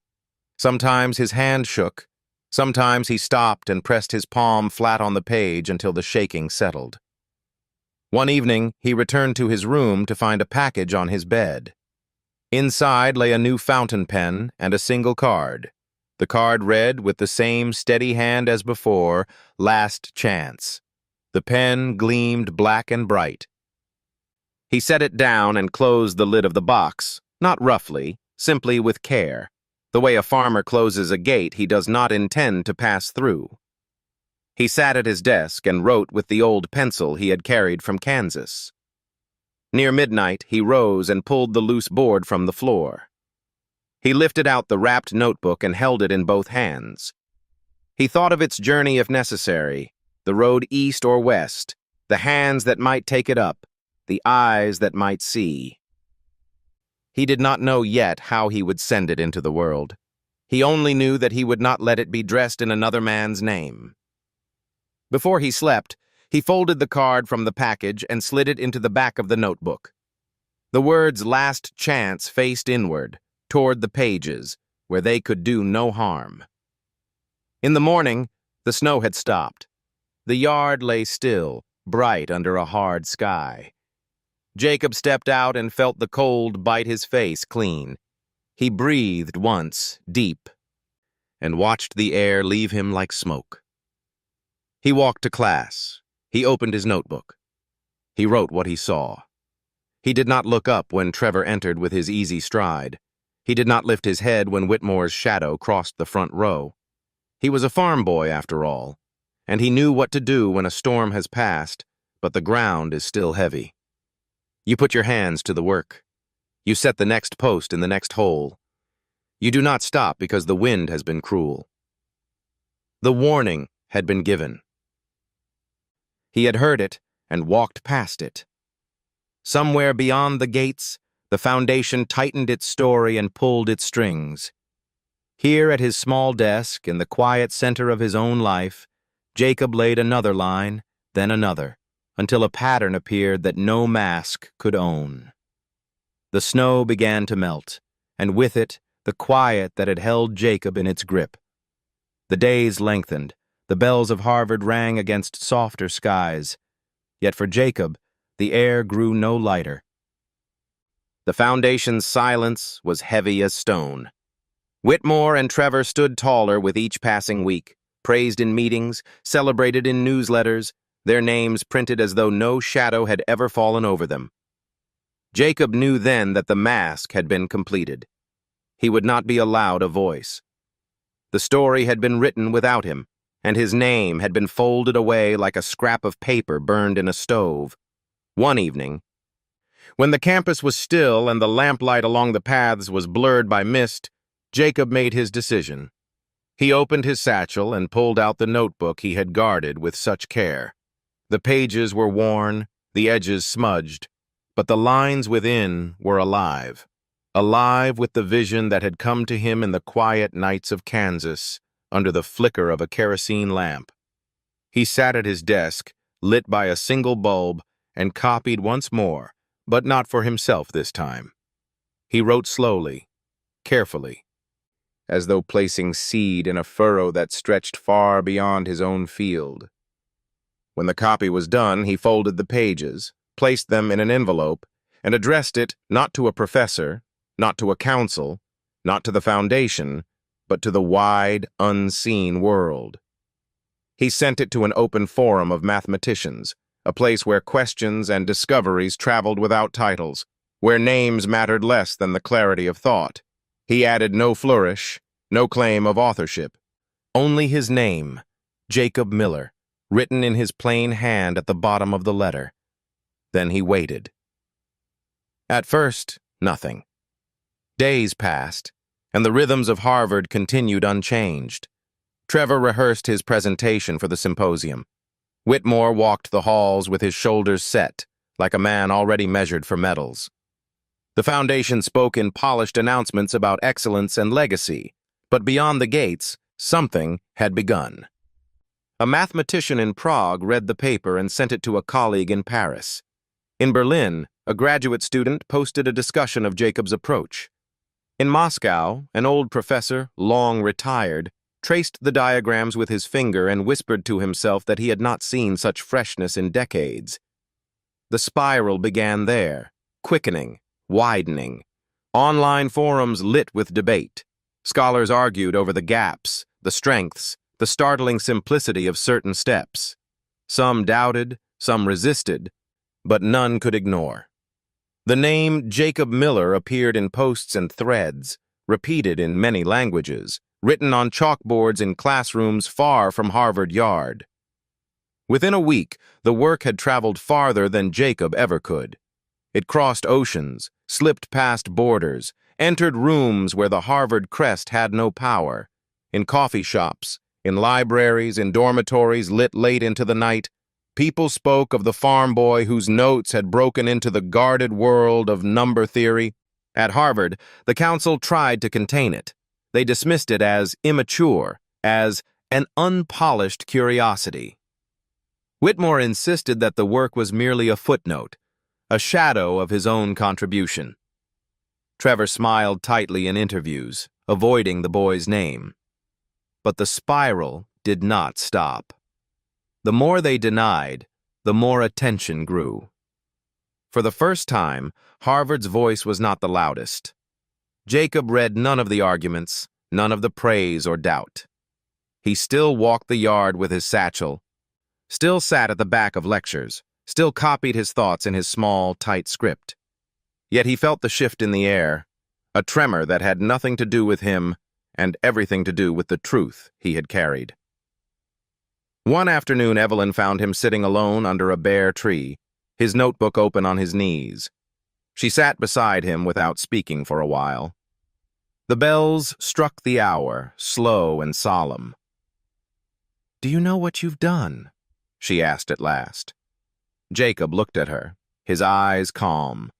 Sometimes his hand shook. Sometimes he stopped and pressed his palm flat on the page until the shaking settled. One evening, he returned to his room to find a package on his bed. Inside lay a new fountain pen and a single card. The card read, with the same steady hand as before, "Last Chance." The pen gleamed black and bright. He set it down and closed the lid of the box, not roughly, simply with care. The way a farmer closes a gate he does not intend to pass through. He sat at his desk and wrote with the old pencil he had carried from Kansas. Near midnight, he rose and pulled the loose board from the floor. He lifted out the wrapped notebook and held it in both hands. He thought of its journey if necessary, the road east or west, the hands that might take it up, the eyes that might see. He did not know yet how he would send it into the world. He only knew that he would not let it be dressed in another man's name. Before he slept, he folded the card from the package and slid it into the back of the notebook. The words "Last Chance" faced inward, toward the pages, where they could do no harm. In the morning, the snow had stopped. The yard lay still, bright under a hard sky. Jacob stepped out and felt the cold bite his face clean. He breathed once, deep, and watched the air leave him like smoke. He walked to class. He opened his notebook. He wrote what he saw. He did not look up when Trevor entered with his easy stride. He did not lift his head when Whitmore's shadow crossed the front row. He was a farm boy, after all, and he knew what to do when a storm has passed, but the ground is still heavy. You put your hands to the work. You set the next post in the next hole. You do not stop because the wind has been cruel. The warning had been given. He had heard it and walked past it. Somewhere beyond the gates, the foundation tightened its story and pulled its strings. Here at his small desk, in the quiet center of his own life, Jacob laid another line, then another, until a pattern appeared that no mask could own. The snow began to melt, and with it, the quiet that had held Jacob in its grip. The days lengthened, the bells of Harvard rang against softer skies. Yet for Jacob, the air grew no lighter. The foundation's silence was heavy as stone. Whitmore and Trevor stood taller with each passing week, praised in meetings, celebrated in newsletters, their names printed as though no shadow had ever fallen over them. Jacob knew then that the mask had been completed. He would not be allowed a voice. The story had been written without him, and his name had been folded away like a scrap of paper burned in a stove. One evening, when the campus was still and the lamplight along the paths was blurred by mist, Jacob made his decision. He opened his satchel and pulled out the notebook he had guarded with such care. The pages were worn, the edges smudged, but the lines within were alive. Alive with the vision that had come to him in the quiet nights of Kansas, under the flicker of a kerosene lamp. He sat at his desk, lit by a single bulb, and copied once more, but not for himself this time. He wrote slowly, carefully, as though placing seed in a furrow that stretched far beyond his own field. When the copy was done, he folded the pages, placed them in an envelope, and addressed it not to a professor, not to a council, not to the foundation, but to the wide, unseen world. He sent it to an open forum of mathematicians, a place where questions and discoveries traveled without titles, where names mattered less than the clarity of thought. He added no flourish, no claim of authorship, only his name, Jacob Miller, written in his plain hand at the bottom of the letter. Then he waited. At first, nothing. Days passed, and the rhythms of Harvard continued unchanged. Trevor rehearsed his presentation for the symposium. Whitmore walked the halls with his shoulders set, like a man already measured for medals. The foundation spoke in polished announcements about excellence and legacy, but beyond the gates, something had begun. A mathematician in Prague read the paper and sent it to a colleague in Paris. In Berlin, a graduate student posted a discussion of Jacob's approach. In Moscow, an old professor, long retired, traced the diagrams with his finger and whispered to himself that he had not seen such freshness in decades. The spiral began there, quickening, widening. Online forums lit with debate. Scholars argued over the gaps, the strengths, the startling simplicity of certain steps. Some doubted, some resisted, but none could ignore. The name Jacob Miller appeared in posts and threads, repeated in many languages, written on chalkboards in classrooms far from Harvard Yard. Within a week, the work had traveled farther than Jacob ever could. It crossed oceans, slipped past borders, entered rooms where the Harvard crest had no power. In coffee shops, in libraries, in dormitories lit late into the night, people spoke of the farm boy whose notes had broken into the guarded world of number theory. At Harvard, the council tried to contain it. They dismissed it as immature, as an unpolished curiosity. Whitmore insisted that the work was merely a footnote, a shadow of his own contribution. Trevor smiled tightly in interviews, avoiding the boy's name. But the spiral did not stop. The more they denied, the more attention grew. For the first time, Harvard's voice was not the loudest. Jacob read none of the arguments, none of the praise or doubt. He still walked the yard with his satchel, still sat at the back of lectures, still copied his thoughts in his small, tight script. Yet he felt the shift in the air, a tremor that had nothing to do with him and everything to do with the truth he had carried. One afternoon, Evelyn found him sitting alone under a bare tree, his notebook open on his knees. She sat beside him without speaking for a while. The bells struck the hour, slow and solemn. "Do you know what you've done?" she asked at last. Jacob looked at her, his eyes calm.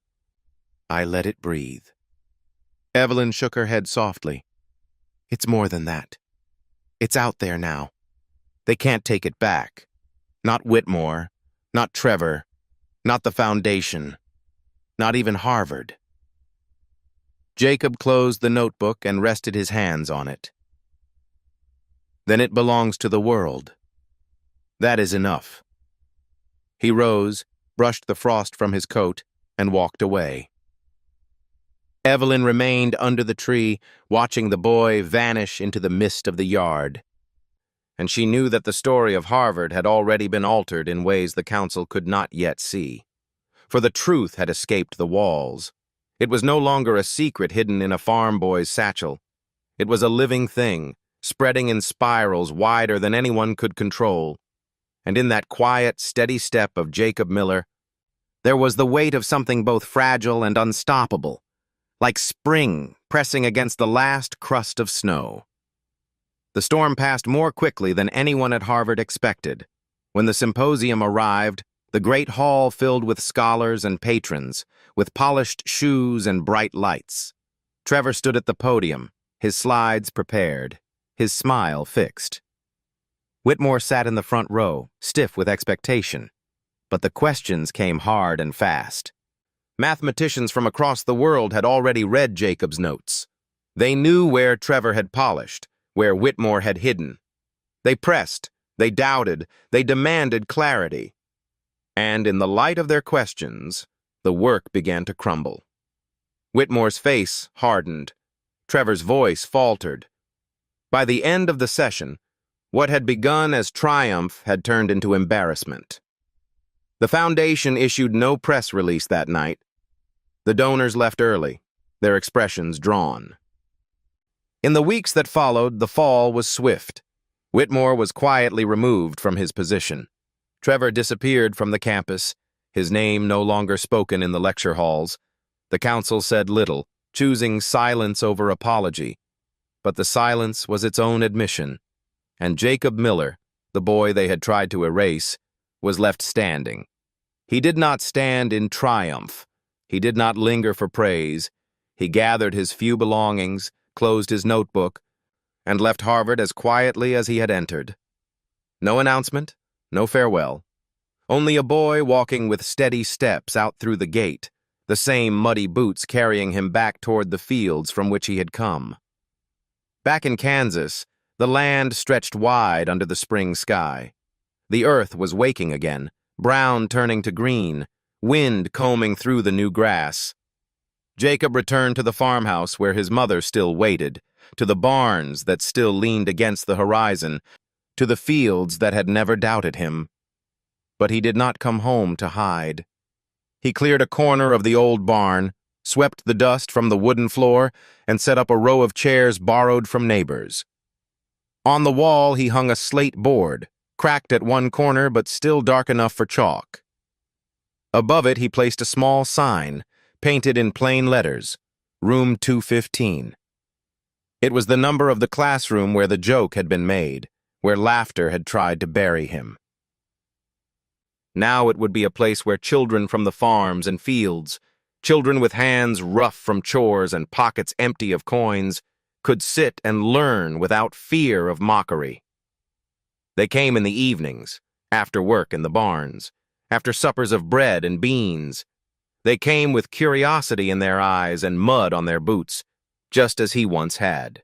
"I let it breathe." Evelyn shook her head softly. "It's more than that. It's out there now. They can't take it back. Not Whitmore, not Trevor, not the Foundation, not even Harvard." Jacob closed the notebook and rested his hands on it. "Then it belongs to the world. That is enough." He rose, brushed the frost from his coat, and walked away. Evelyn remained under the tree, watching the boy vanish into the mist of the yard. And she knew that the story of Harvard had already been altered in ways the council could not yet see. For the truth had escaped the walls. It was no longer a secret hidden in a farm boy's satchel. It was a living thing, spreading in spirals wider than anyone could control. And in that quiet, steady step of Jacob Miller, there was the weight of something both fragile and unstoppable, like spring pressing against the last crust of snow. The storm passed more quickly than anyone at Harvard expected. When the symposium arrived, the great hall filled with scholars and patrons, with polished shoes and bright lights. Trevor stood at the podium, his slides prepared, his smile fixed. Whitmore sat in the front row, stiff with expectation. But the questions came hard and fast. Mathematicians from across the world had already read Jacob's notes. They knew where Trevor had polished, where Whitmore had hidden. They pressed, they doubted, they demanded clarity. And in the light of their questions, the work began to crumble. Whitmore's face hardened. Trevor's voice faltered. By the end of the session, what had begun as triumph had turned into embarrassment. The Foundation issued no press release that night. The donors left early, their expressions drawn. In the weeks that followed, the fall was swift. Whitmore was quietly removed from his position. Trevor disappeared from the campus, his name no longer spoken in the lecture halls. The council said little, choosing silence over apology. But the silence was its own admission, and Jacob Miller, the boy they had tried to erase, was left standing. He did not stand in triumph. He did not linger for praise. He gathered his few belongings, closed his notebook, and left Harvard as quietly as he had entered. No announcement, no farewell. Only a boy walking with steady steps out through the gate, the same muddy boots carrying him back toward the fields from which he had come. Back in Kansas, the land stretched wide under the spring sky. The earth was waking again, brown turning to green, wind combing through the new grass. Jacob returned to the farmhouse where his mother still waited, to the barns that still leaned against the horizon, to the fields that had never doubted him. But he did not come home to hide. He cleared a corner of the old barn, swept the dust from the wooden floor, and set up a row of chairs borrowed from neighbors. On the wall he hung a slate board, cracked at one corner but still dark enough for chalk. Above it he placed a small sign, painted in plain letters, Room 215. It was the number of the classroom where the joke had been made, where laughter had tried to bury him. Now it would be a place where children from the farms and fields, children with hands rough from chores and pockets empty of coins, could sit and learn without fear of mockery. They came in the evenings, after work in the barns, after suppers of bread and beans. They came with curiosity in their eyes and mud on their boots, just as he once had.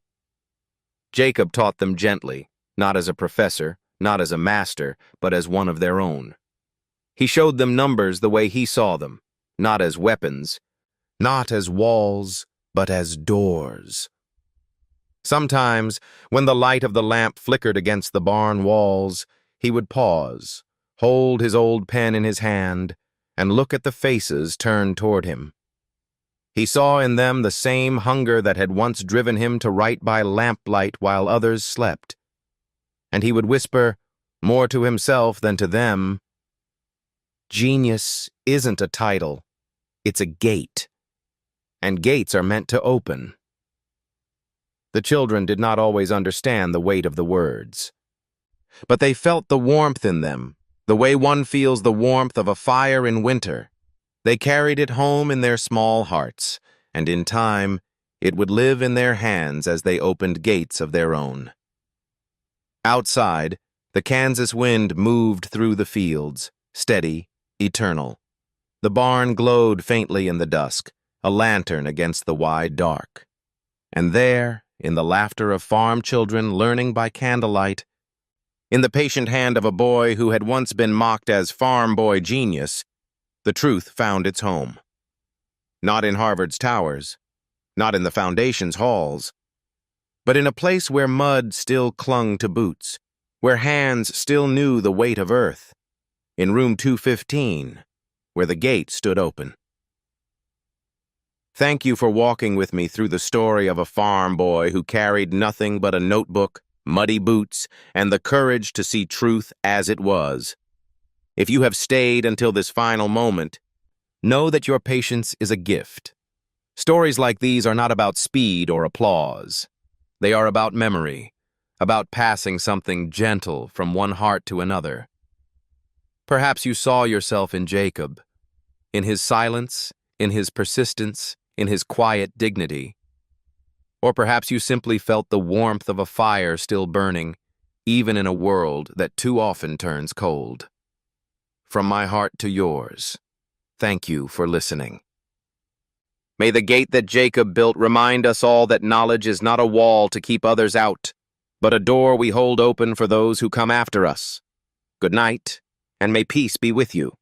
Jacob taught them gently, not as a professor, not as a master, but as one of their own. He showed them numbers the way he saw them, not as weapons, not as walls, but as doors. Sometimes, when the light of the lamp flickered against the barn walls, he would pause, hold his old pen in his hand, and look at the faces turned toward him. He saw in them the same hunger that had once driven him to write by lamplight while others slept. And he would whisper, more to himself than to them, "Genius isn't a title, it's a gate. And gates are meant to open." The children did not always understand the weight of the words, but they felt the warmth in them, the way one feels the warmth of a fire in winter. They carried it home in their small hearts, and in time, it would live in their hands as they opened gates of their own. Outside, the Kansas wind moved through the fields, steady, eternal. The barn glowed faintly in the dusk, a lantern against the wide dark. And there, in the laughter of farm children learning by candlelight, in the patient hand of a boy who had once been mocked as farm boy genius, the truth found its home. Not in Harvard's towers, not in the foundation's halls, but in a place where mud still clung to boots, where hands still knew the weight of earth, in room 215, where the gate stood open. Thank you for walking with me through the story of a farm boy who carried nothing but a notebook, muddy boots, and the courage to see truth as it was. If you have stayed until this final moment, know that your patience is a gift. Stories like these are not about speed or applause. They are about memory, about passing something gentle from one heart to another. Perhaps you saw yourself in Jacob, in his silence, in his persistence, in his quiet dignity. Or perhaps you simply felt the warmth of a fire still burning, even in a world that too often turns cold. From my heart to yours, thank you for listening. May the gate that Jacob built remind us all that knowledge is not a wall to keep others out, but a door we hold open for those who come after us. Good night, and may peace be with you.